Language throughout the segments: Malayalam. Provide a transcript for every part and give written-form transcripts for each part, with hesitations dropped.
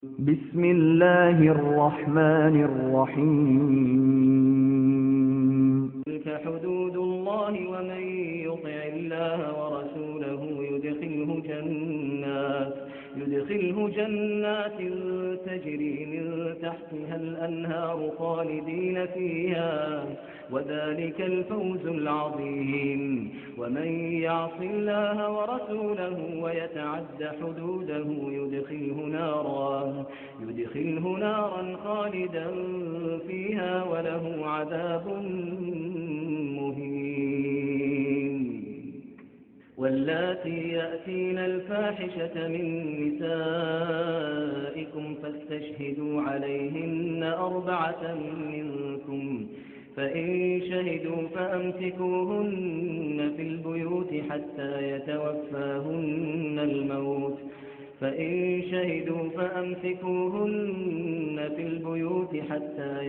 بسم الله الرحمن الرحيم. تلك حدود الله ومن يطع الله ورسوله يدخله جنات تجري من تحتها الأنهار خالدين فيها وذلك الفوز العظيم. ومن يعص الله ورسوله ويتعد حدوده يدخله نارا خالدا فيها وله عذاب مهين. واللاتي يأتين الفاحشة من نسائكم فاستشهدوا عليهن 4 منكم، فإن شهدوا فأمسكوهن في البيوت حتى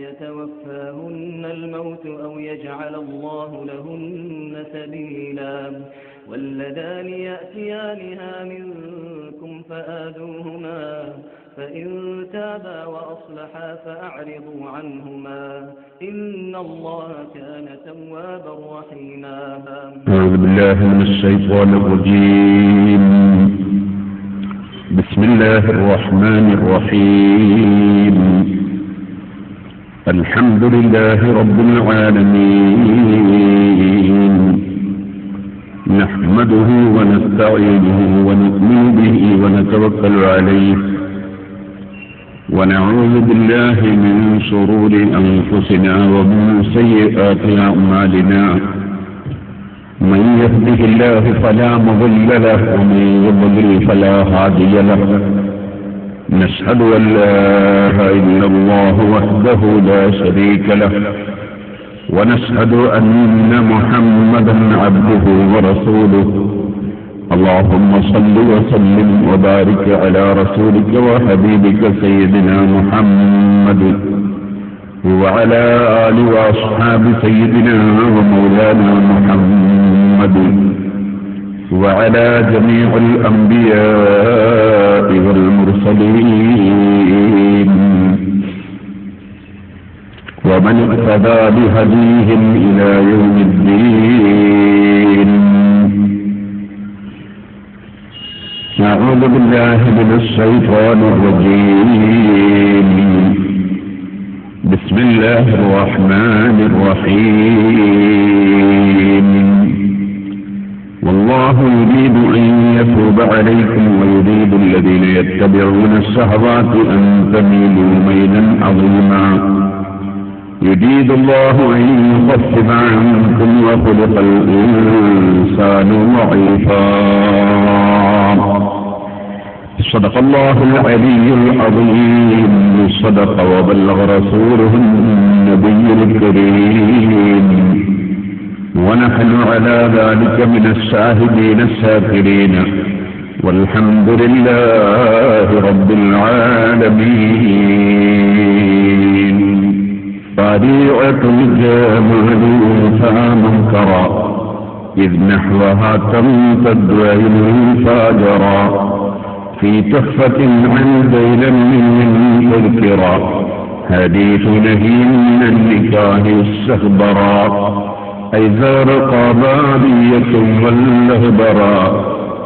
يتوفاهن الموت أو يجعل الله لهن سبيلا. واللذان يأتيانها منكم فآذوهما، فإن تابا وأصلحا فأعرضوا عنهما، إن الله كان توابا رحيما. أعوذ بالله من الشيطان الرجيم. بسم الله الرحمن الرحيم. الحمد لله رب العالمين، نحمده ونستعينه ونؤمن به ونتوكل عليه، ونعوذ بالله من شرور أنفسنا ومن سيئات أعمالنا. من يهده الله فلا مضل له ومن يضلل فلا هادي له. نشهد أن لا إله إلا الله وحده لا شريك له، ونشهد أن محمدا عبده ورسوله. اللهم صل وسلم وبارك على رسولك وحبيبك سيدنا محمد وعلى آله وأصحاب سيدنا ومولانا محمد وعلى جميع الأنبياء والمرسلين ومن اقتدى بهديهم إلى يوم الدين. أعوذ بالله من الشيطان الرجيم. بسم الله الرحمن الرحيم. والله يريد أن يتوب عليكم ويريد الذين يتبعون الشهوات أن تميلوا ميلا عظيما. يريد الله أن يخفف عنكم وخلق الإنسان ضعيفا. صدق الله العلي العظيم. صدق وبلغ رسوله النبي الكريم، ونحن على ذلك من الشاهدين الشاكرين، والحمد لله رب العالمين. طريقة الجمال فمنكرا إذ نحوها تمتد عينه فاجرا، في تحفة عن ذيلا من تذكرا، حديث نهي من النكاه السخبرا، أي زار قابالية واللهبرا،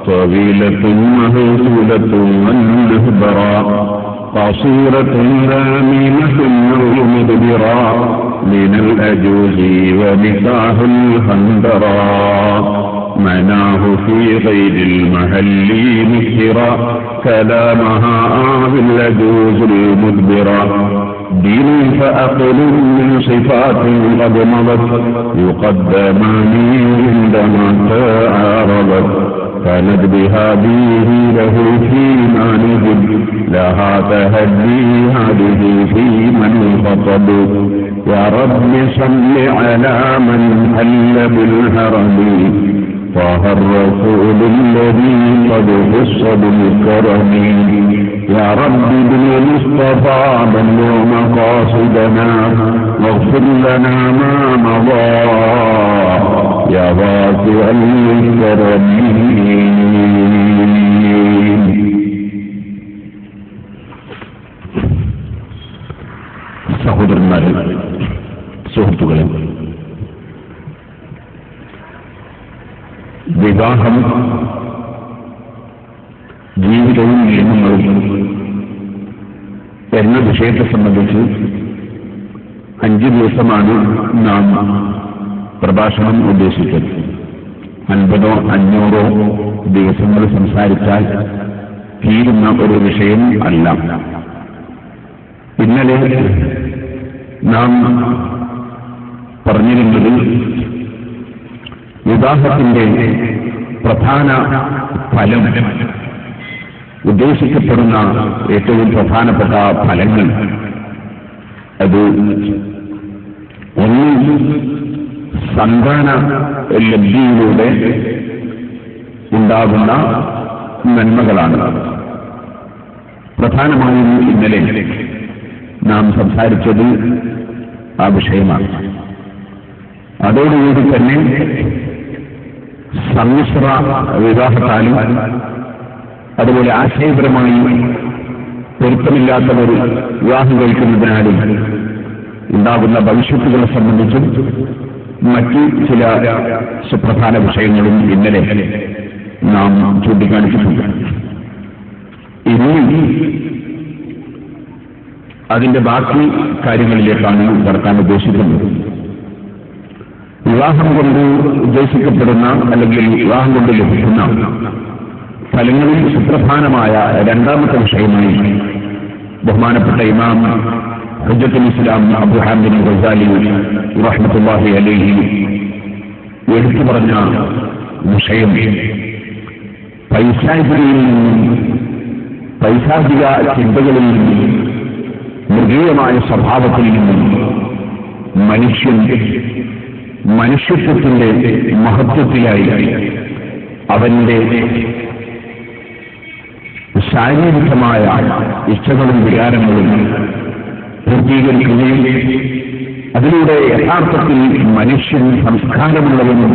طويلة مهزولة والنهبرا، قصيرة ذاميمة مدبرا، من الأجوز ونكاه الخندرا، معناه في غير المهل مكرا، كلامها الأجوز المدبرا. دين فأقل من صفات قد مضت، يقدمان عندما تعارضت، كانت بهذه له فيما نجد، لها تهدي هذه في من خطب. يا رب صل على من حل بالهرم، طه الرسول الذي قد خص بالكرم. يا رب بالمصطفى بلغ مقاصدنا، واغفر لنا ما مضى يا واسع الكرم. സഹോദരന്മാരെ, സുഹൃത്തുക്കളെ, വിവാഹം ജീവിതവും നിയമങ്ങളും എന്ന വിഷയത്തെ സംബന്ധിച്ച് 5 ദിവസമാണ് നാം പ്രഭാഷണം ഉദ്ദേശിച്ചത്. 50 or 500 ദിവസങ്ങൾ സംസാരിച്ചാൽ തീരുന്ന ഒരു വിഷയം അല്ല. ഇന്നലെ നാം പറഞ്ഞിരുന്നത് വിവാഹത്തിന്റെ പ്രധാന ഫലം, ഉദ്ദേശിക്കപ്പെടുന്ന ഏറ്റവും പ്രധാനപ്പെട്ട ഫലങ്ങൾ, അത് ഒന്ന് സന്താന ലബ്ധിയിലൂടെ ഉണ്ടാകുന്ന നന്മകളാണ്. പ്രധാനമായും ഇന്നലെ നാം സംസാരിച്ചത് ആ വിഷയമാണ്. അതോടുകൂടി തന്നെ സമ്മിശ്ര വിവാഹത്താലും അതുപോലെ ആശയപരമായി പൊരുത്തമില്ലാത്തവർ വിവാഹം കഴിക്കുന്നതിനാലും ഉണ്ടാകുന്ന ഭവിഷ്യത്തുകളെ സംബന്ധിച്ചും മറ്റ് ചില സുപ്രധാന വിഷയങ്ങളും ഇന്നലെ നാം ചൂണ്ടിക്കാണിച്ചിട്ടുണ്ട്. ഇനി അതിന്റെ ബാക്കി കാര്യങ്ങളിലേക്കാണ് കടക്കാൻ ഉദ്ദേശിക്കുന്നത്. വിവാഹം കൊണ്ട് ഉദ്ദേശിക്കപ്പെടുന്ന അല്ലെങ്കിൽ വിവാഹം കൊണ്ട് ലഭിക്കുന്ന ഫലങ്ങളിൽ സുപ്രധാനമായ രണ്ടാമത്തെ വിഷയമായി ബഹുമാനപ്പെട്ട ഇമാം ഹുജ്ജത്തുൽ ഇസ്ലാം അബൂ ഹാമിദ് ഗസാലി റഹ്മത്തുള്ളാഹി അലൈഹി എടുത്തു പറഞ്ഞ വിഷയം പൈശാചികയിൽ നിന്നും പൈശാചിക ചിന്തകളിൽ നിന്നും മൃഗീയമായ സ്വഭാവത്തിൽ നിന്നും മനുഷ്യത്വത്തിന്റെ മഹത്വത്തിലായി അവന്റെ ശാരീരികമായ ഇച്ഛകളും വികാരങ്ങളും പൂർത്തീകരിക്കുകയും അതിലൂടെ യഥാർത്ഥത്തിൽ മനുഷ്യൻ സംസ്കാരമുള്ളവനും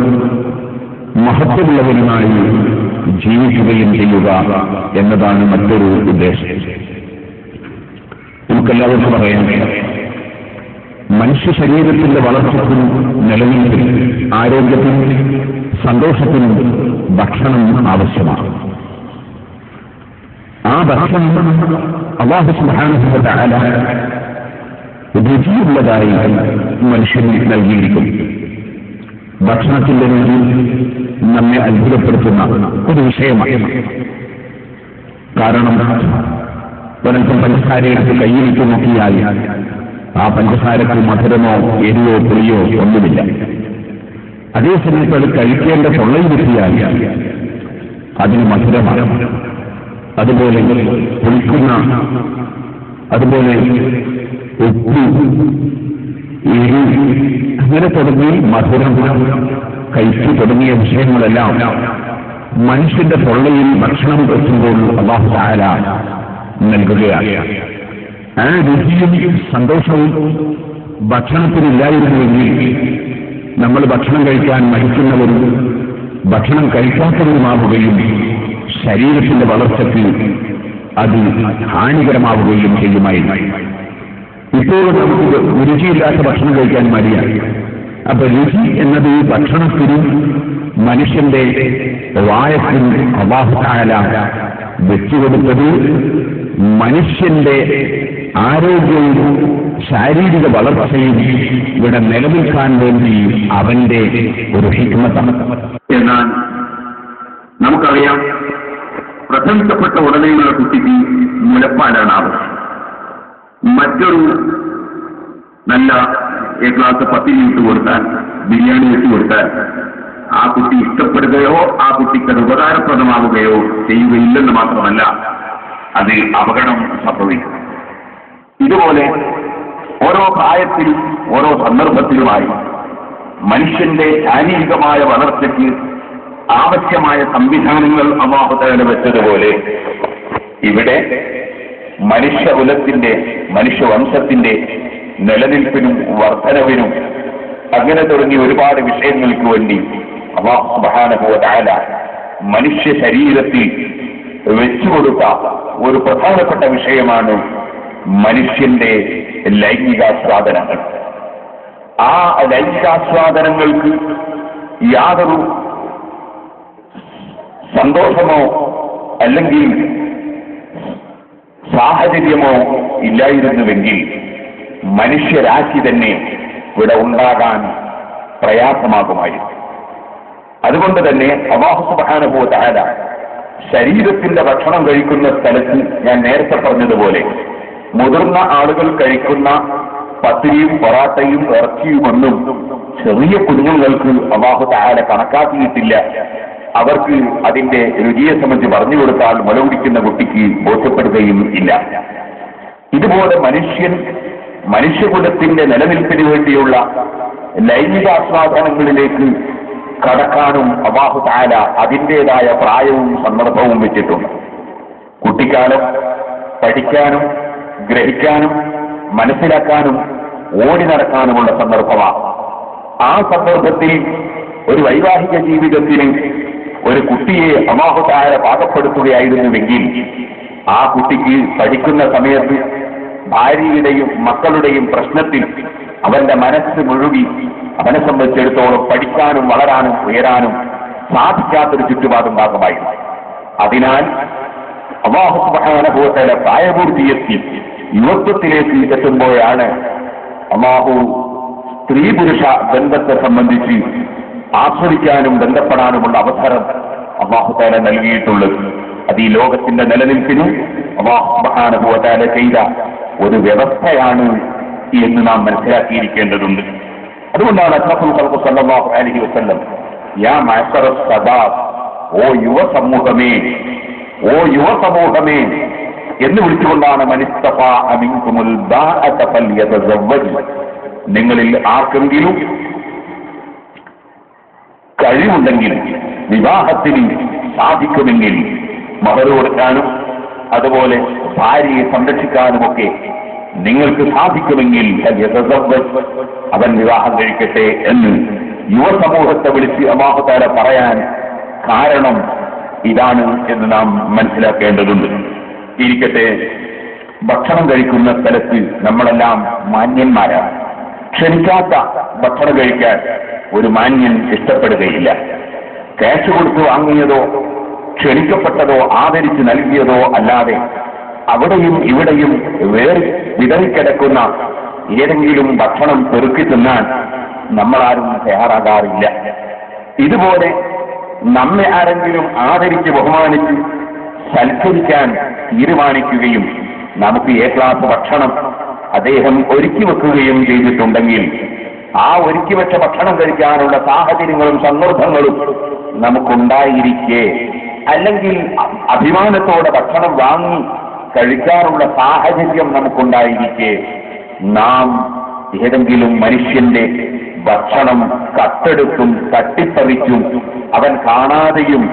മഹത്വമുള്ളവനുമായി ജീവിക്കുകയും ചെയ്യുക എന്നതാണ് മറ്റൊരു ഉദ്ദേശം. നമുക്കെല്ലാവർക്കും അറിയാം, മനുഷ്യ ശരീരത്തിന്റെ വളർച്ചയ്ക്കും നിലനിൽപ്പിനും ആരോഗ്യത്തിനും സന്തോഷത്തിനും ഭക്ഷണം ആവശ്യമാണ്. ആ ഭക്ഷണം അല്ലാഹു സുബ്ഹാനഹു വ തആല രുചിയുള്ളതായി മനുഷ്യന് നൽകിയിരിക്കുന്നു. ഭക്ഷണത്തിന്റെ രുചി നമ്മെ അത്ഭുതപ്പെടുത്തുന്ന ഒരു വിഷയമാണ്. കാരണം ഒരൽപ്പം പഞ്ചസാരയെടുത്ത് കയ്യിലിട്ട് നോക്കിയാൽ ആ പഞ്ചസാരക്ക് മധുരമോ എരിവോ പുളിയോ ഒന്നുമില്ല. അതേസമയത്ത് അത് കഴിക്കേണ്ട തൊള്ളയിലെത്തിയാൽ അതിന് മധുരമാണ്. അതുപോലെ പുളിക്കുന്ന, അതുപോലെ ഉപ്പ്, എരി, അങ്ങനെ തുടങ്ങി മധുരം, കയ്പ് തുടങ്ങിയ വിഷയങ്ങളെല്ലാം മനുഷ്യന്റെ തൊള്ളയിൽ ഭക്ഷണം എത്തുമ്പോൾ അല്ലാഹു തആല നൽകുകയാണ്. ആ രുചിയും സന്തോഷവും ഭക്ഷണത്തിനില്ലായിരുന്നുവെങ്കിൽ നമ്മൾ ഭക്ഷണം കഴിക്കാൻ മടിക്കുന്നവരും ഭക്ഷണം കഴിക്കാത്തവരുമാവുകയും ശരീരത്തിന്റെ വളർച്ചയ്ക്ക് അത് ഹാനികരമാവുകയും ചെയ്യുമായിരുന്നു. ഇപ്പോൾ നമുക്ക് രുചിയില്ലാത്ത ഭക്ഷണം കഴിക്കാൻ മടിയാണ്. അപ്പൊ രുചി എന്നത് ഭക്ഷണത്തിനും മനുഷ്യന്റെ വായക്കും അല്ലാഹു തആല വെച്ചുകൊടുത്തത് മനുഷ്യന്റെ ആരോഗ്യവും ശാരീരിക വളർച്ചയും ഇവിടെ നിലനിൽക്കാൻ വേണ്ടി അവന്റെ ഒരു ഹിക്മത്താണ്. എന്നാൽ നമുക്കറിയാം, പ്രശംസപ്പെട്ട ഉടനെയുള്ള കുട്ടിക്ക് മുലപ്പാലാണ് ആവശ്യം. മറ്റൊരു നല്ല ക്ലാസ് പത്തിരി ഇട്ട് കൊടുത്താൽ, ബിരിയാണി ഇട്ട് കൊടുത്താൽ ആ കുട്ടി ഇഷ്ടപ്പെടുകയോ ആ കുട്ടിക്ക് അത് ഉപകാരപ്രദമാവുകയോ ചെയ്യുകയില്ലെന്ന് മാത്രമല്ല, അത് അപകടം സംഭവിക്കും. ഇതുപോലെ ഓരോ പ്രായത്തിലും ഓരോ സന്ദർഭത്തിലുമായി മനുഷ്യന്റെ ശാരീരികമായ വളർച്ചയ്ക്ക് ആവശ്യമായ സംവിധാനങ്ങൾ അല്ലാഹു തആല വെച്ചതുപോലെ ഇവിടെ മനുഷ്യകുലത്തിന്റെ, മനുഷ്യവംശത്തിന്റെ നിലനിൽപ്പിനും വർധനവിനും അങ്ങനെ തുടങ്ങി ഒരുപാട് വിഷയങ്ങൾക്ക് വേണ്ടി അല്ലാഹു സുബ്ഹാനഹു വ തആല മനുഷ്യ ശരീരത്തിൽ വെച്ചുകൊടുത്ത ഒരു പ്രധാനപ്പെട്ട വിഷയമാണ് മനുഷ്യന്റെ ലൈംഗികാസ്വാദനങ്ങൾ. ആ ലൈംഗികാസ്വാദനങ്ങൾക്ക് യാതൊരു സന്തോഷമോ അല്ലെങ്കിൽ സാഹചര്യമോ ഇല്ലായിരുന്നുവെങ്കിൽ മനുഷ്യരാശി തന്നെ ഇവിടെ ഉണ്ടാകാൻ പ്രയാസമാകുമായിരുന്നു. അതുകൊണ്ട് തന്നെ അല്ലാഹു സുബ്ഹാനഹു വ തആല ശരീരത്തിന്റെ ഭക്ഷണം കഴിക്കുന്ന സ്ഥലത്ത് ഞാൻ നേരത്തെ പറഞ്ഞതുപോലെ മുതിർന്ന ആളുകൾ കഴിക്കുന്ന പത്തിരിയും പൊറാട്ടയും ഇറച്ചിയുമൊന്നും ചെറിയ കുഞ്ഞുങ്ങൾക്ക് അല്ലാഹു തആല കണക്കാക്കിയിട്ടില്ല. അവർക്ക് അതിന്റെ രുചിയെ സംബന്ധിച്ച് പറഞ്ഞു കൊടുത്താൽ മുലകുടിക്കുന്ന കുട്ടിക്ക് ബോധ്യപ്പെടുകയും ഇല്ല. ഇതുപോലെ മനുഷ്യകുലത്തിന്റെ നിലനിൽപ്പിന് വേണ്ടിയുള്ള ലൈംഗികാസ്വാദനങ്ങളിലേക്ക് കടക്കാനും അല്ലാഹു തആല അതിൻ്റെതായ പ്രായവും സന്ദർഭവും വെച്ചിട്ടുണ്ട്. കുട്ടിക്കാലം പഠിക്കാനും ഗ്രഹിക്കാനും മനസ്സിലാക്കാനും ഓടി നടക്കാനുമുള്ള സന്ദർഭമാണ്. ആ സന്ദർഭത്തിൽ ഒരു വൈവാഹിക ജീവിതത്തിന് ഒരു കുട്ടിയെ അല്ലാഹു തആല പാകപ്പെടുത്തുകയായിരുന്നുവെങ്കിൽ ആ കുട്ടിക്ക് പഠിക്കുന്ന സമയത്ത് ഭാര്യയുടെയും മക്കളുടെയും പ്രശ്നത്തിൽ അവന്റെ മനസ്സ് മുഴുകി അവനെ സംബന്ധിച്ചിടത്തോളം പഠിക്കാനും വളരാനും ഉയരാനും സാധിക്കാത്തൊരു ചുറ്റുപാടുണ്ടാകുമായിരുന്നു. അതിനാൽ അല്ലാഹു സുബ്ഹാനഹു വ തആല പ്രായപൂർത്തിയെത്തി യുവത്വത്തിലേക്ക് എത്തുമ്പോഴാണ് അല്ലാഹു സ്ത്രീ പുരുഷ ബന്ധത്തെ സംബന്ധിച്ച് ആസ്വദിക്കാനും ബന്ധപ്പെടാനുമുള്ള അവസരം അല്ലാഹു തആല നൽകിയിട്ടുള്ളത്. അത് ഈ ലോകത്തിന്റെ നിലനിൽപ്പിനും അല്ലാഹു സുബ്ഹാനഹു വ തആല ചെയ്ത ഒരു വ്യവസ്ഥയാണ് എന്ന് നാം മനസ്സിലാക്കിയിരിക്കേണ്ടതുണ്ട്. അതുകൊണ്ടാണ് അഷ്റഫുൽ ഖൽഖ് സല്ലല്ലാഹു അലൈഹി വസല്ലം യാ മഅശറ സബാബ്, ഓ യുവസമൂഹമേ എന്ന് വിളിച്ചുകൊണ്ടാണ് മനിസ്തഫാ മിൻകുമുൽ ബാഅത ഫൽയതസവ്വജ്, നിങ്ങളിൽ ആർക്കെങ്കിലും കഴിവുണ്ടെങ്കിൽ വിവാഹത്തിന് സാധിക്കുമെങ്കിൽ മഹർ കൊടുക്കാനും അതുപോലെ ഭാര്യയെ സംരക്ഷിക്കാനുമൊക്കെ നിങ്ങൾക്ക് സാധിക്കുമെങ്കിൽ അവൻ വിവാഹം കഴിക്കട്ടെ എന്ന് യുവസമൂഹത്തെ വിളിച്ച് അല്ലാഹു തആല പറയാൻ കാരണം ഇതാണ് എന്ന് നാം മനസ്സിലാക്കേണ്ടതുണ്ട്. ഇരിക്കട്ടെ, ഭക്ഷണം കഴിക്കുന്ന സ്ഥലത്ത് നമ്മളെല്ലാം മാന്യന്മാരാണ്. ക്ഷണിക്കാത്ത ഭക്ഷണം കഴിക്കാൻ ഒരു മാന്യൻ ഇഷ്ടപ്പെടുകയില്ല. ക്യാഷ് കൊടുത്തു വാങ്ങിയതോ ക്ഷണിക്കപ്പെട്ടതോ ആദരിച്ച് നൽകിയതോ അല്ലാതെ അവിടെയും ഇവിടെയും വിതറിക്കിടക്കുന്ന ഏതെങ്കിലും ഭക്ഷണം പെറുക്കി തിന്നാൻ നമ്മളാരും തയ്യാറാകാറില്ല. ഇതുപോലെ നമ്മെ ആരെങ്കിലും ആദരിച്ച് ബഹുമാനിച്ച് സൽക്കരിക്കാൻ തീരുമാനിക്കുകയും നമുക്ക് എ ക്ലാസ് ഭക്ഷണം അദ്ദേഹം ഒരുക്കി വെക്കുകയും ചെയ്തിട്ടുണ്ടെങ്കിൽ ആ ഒരുക്കി വെച്ച ഭക്ഷണം കഴിക്കാനുള്ള സാഹചര്യങ്ങളും സന്ദർഭങ്ങളും നമുക്കുണ്ടായിരിക്കെ, അല്ലെങ്കിൽ അഭിമാനത്തോടെ ഭക്ഷണം വാങ്ങി കഴിക്കാനുള്ള സാഹചര്യം നമുക്കുണ്ടായിരിക്കെ, നാം ഏതെങ്കിലും മനുഷ്യന്റെ ഭക്ഷണം കട്ടെടുത്തും തട്ടിപ്പറിച്ചും അവൻ കാണാതെയും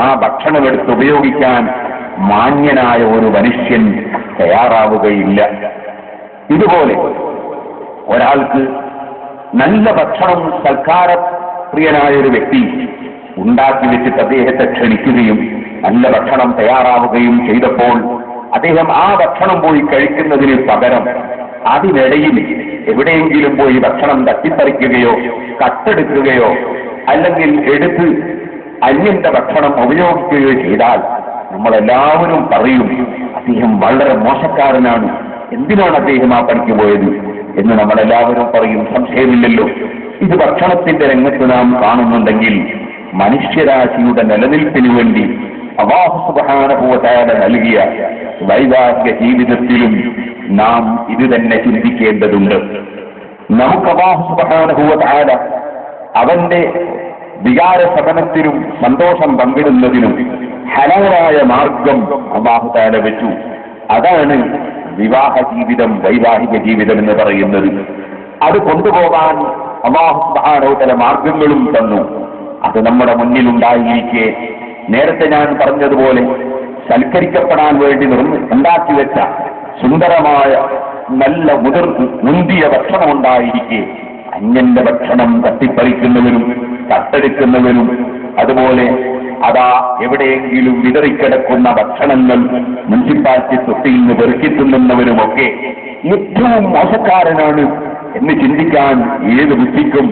ആ ഭക്ഷണം എടുത്ത് ഉപയോഗിക്കാൻ മാന്യനായ ഒരു മനുഷ്യൻ തയ്യാറാവുകയില്ല. ഇതുപോലെ ഒരാൾക്ക് നല്ല ഭക്ഷണം സൽക്കാരപ്രിയനായ ഒരു വ്യക്തി ഉണ്ടാക്കി വെച്ചിട്ട് അദ്ദേഹത്തെ ക്ഷണിക്കുകയും നല്ല ഭക്ഷണം തയ്യാറാവുകയും ചെയ്തപ്പോൾ അദ്ദേഹം ആ ഭക്ഷണം പോയി കഴിക്കുന്നതിന് പകരം അതിനിടയിൽ എവിടെയെങ്കിലും പോയി ഭക്ഷണം തട്ടിപ്പറിക്കുകയോ കട്ടെടുക്കുകയോ അല്ലെങ്കിൽ എടുത്ത് അന്യന്റെ ഭക്ഷണം ഉപയോഗിക്കുകയോ ചെയ്താൽ നമ്മളെല്ലാവരും പറയും അദ്ദേഹം വളരെ മോശക്കാരനാണ്, എന്തിനാണ് അദ്ദേഹം ആ പണിക്ക് പോയത് എന്ന് നമ്മളെല്ലാവരും പറയും. സംശയമില്ലല്ലോ. ഇത് ഭക്ഷണത്തിന്റെ രംഗത്ത് നാം കാണുന്നുണ്ടെങ്കിൽ മനുഷ്യരാശിയുടെ നിലനിൽപ്പിന് വേണ്ടി അല്ലാഹു സുബ്ഹാനഹു വ തആല നൽകിയ വൈവാഹിക ജീവിതത്തിലും നാം ഇത് തന്നെ ചിന്തിക്കേണ്ടതുണ്ട്. നമുക്ക് അല്ലാഹു സുബ്ഹാനഹു വ തആല അവന്റെ വികാര ശമനത്തിനും സന്തോഷം പങ്കിടുന്നതിനും ഹലാലായ മാർഗം അല്ലാഹു തആല വെച്ചു. അതാണ് വിവാഹ ജീവിതം, വൈവാഹിക ജീവിതം എന്ന് പറയുന്നത്. അത് കൊണ്ടുപോകാൻ അല്ലാഹു സുബ്ഹാനഹു വ തആല മാർഗങ്ങളും തന്നു. അത് നമ്മുടെ മുന്നിലുണ്ടായിരിക്കെ നേരത്തെ ഞാൻ പറഞ്ഞതുപോലെ സൽക്കരിക്കപ്പെടാൻ വേണ്ടി ഉണ്ടാക്കി വെച്ച സുന്ദരമായ നല്ല മുന്തിയ ഭക്ഷണം ഉണ്ടായിരിക്കെ അന്യന്റെ ഭക്ഷണം തട്ടിപ്പറിക്കുന്നവരും തട്ടെടുക്കുന്നവരും അതുപോലെ അതാ എവിടെയെങ്കിലും വിതറിക്കിടക്കുന്ന ഭക്ഷണങ്ങൾ മുനിസിപ്പാലിറ്റി തൊട്ടിയിൽ നിന്ന് പെറുക്കി തിന്നുന്നവരുമൊക്കെ ഏറ്റവും മോശക്കാരനാണ് എന്ന് ചിന്തിക്കാൻ ഏത് ബുദ്ധിക്കും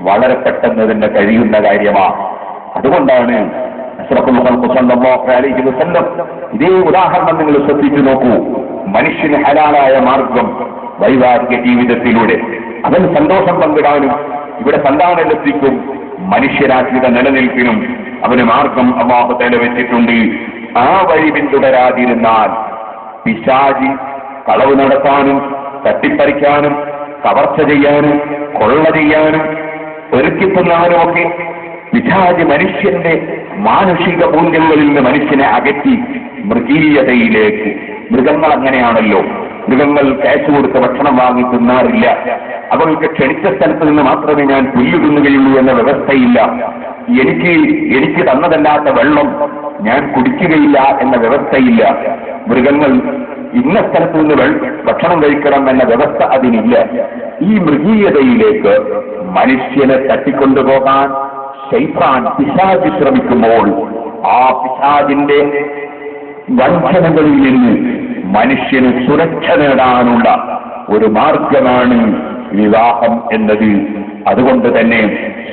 വളരെ പെട്ടെന്ന് തന്നെ കഴിയുന്ന കാര്യമാണ്. അതുകൊണ്ടാണ് അഷ്റഫുൽ ഖൽഖ് സ്വല്ലല്ലാഹു അലൈഹി വസല്ലം ഇതേ ഉദാഹരണം നിങ്ങൾ ശ്രദ്ധിച്ചു നോക്കൂ. മനുഷ്യന് ഹലാലായ മാർഗം വൈവാഹിക ജീവിതത്തിലൂടെ അവൻ സന്തോഷം പങ്കിടാനും ഇവിടെ സന്താനലബ്ധിക്കും മനുഷ്യരാശിയുടെ നിലനിൽപ്പിനും അവന് മാർഗം അല്ലാഹു തആല വെച്ചിട്ടുണ്ട്. ആ വഴി പിന്തുടരാതിരുന്നാൽ പിശാചി കളവ് നടത്താനും തട്ടിപ്പറിക്കാനും കവർച്ച ചെയ്യാനും കൊള്ള ചെയ്യാനും ഒരുക്കിത്തുന്നാനും ഒക്കെ പിശാചി മനുഷ്യന്റെ മാനുഷിക മൂല്യങ്ങളിൽ നിന്ന് മനുഷ്യനെ അകറ്റി മൃഗീയതയിലേക്ക്. മൃഗങ്ങൾ അങ്ങനെയാണല്ലോ, മൃഗങ്ങൾ ക്യാഷ് കൊടുത്ത് ഭക്ഷണം വാങ്ങി തിന്നാറില്ല. അവൾക്ക് ക്ഷണിച്ച സ്ഥലത്ത് നിന്ന് മാത്രമേ ഞാൻ പുല്ല് തിന്നുകയുള്ളൂ എന്ന വ്യവസ്ഥയില്ല. എനിക്ക് തന്നതല്ലാത്ത വെള്ളം ഞാൻ കുടിക്കുകയില്ല എന്ന വ്യവസ്ഥയില്ല. മൃഗങ്ങൾ ഇന്ന സ്ഥലത്ത് നിന്ന് ഭക്ഷണം കഴിക്കണം എന്ന വ്യവസ്ഥ അതിനില്ല. ഈ മൃഗീയതയിലേക്ക് മനുഷ്യനെ തട്ടിക്കൊണ്ടുപോകാൻ ശൈത്താൻ പിശാചി ശ്രമിക്കുമ്പോൾ ആ പിശാചിന്റെ വഞ്ചനകളിൽ നിന്ന് മനുഷ്യന് സുരക്ഷ നേടാനുള്ള ഒരു മാർഗമാണ് വിവാഹം എന്നത്. അതുകൊണ്ട് തന്നെ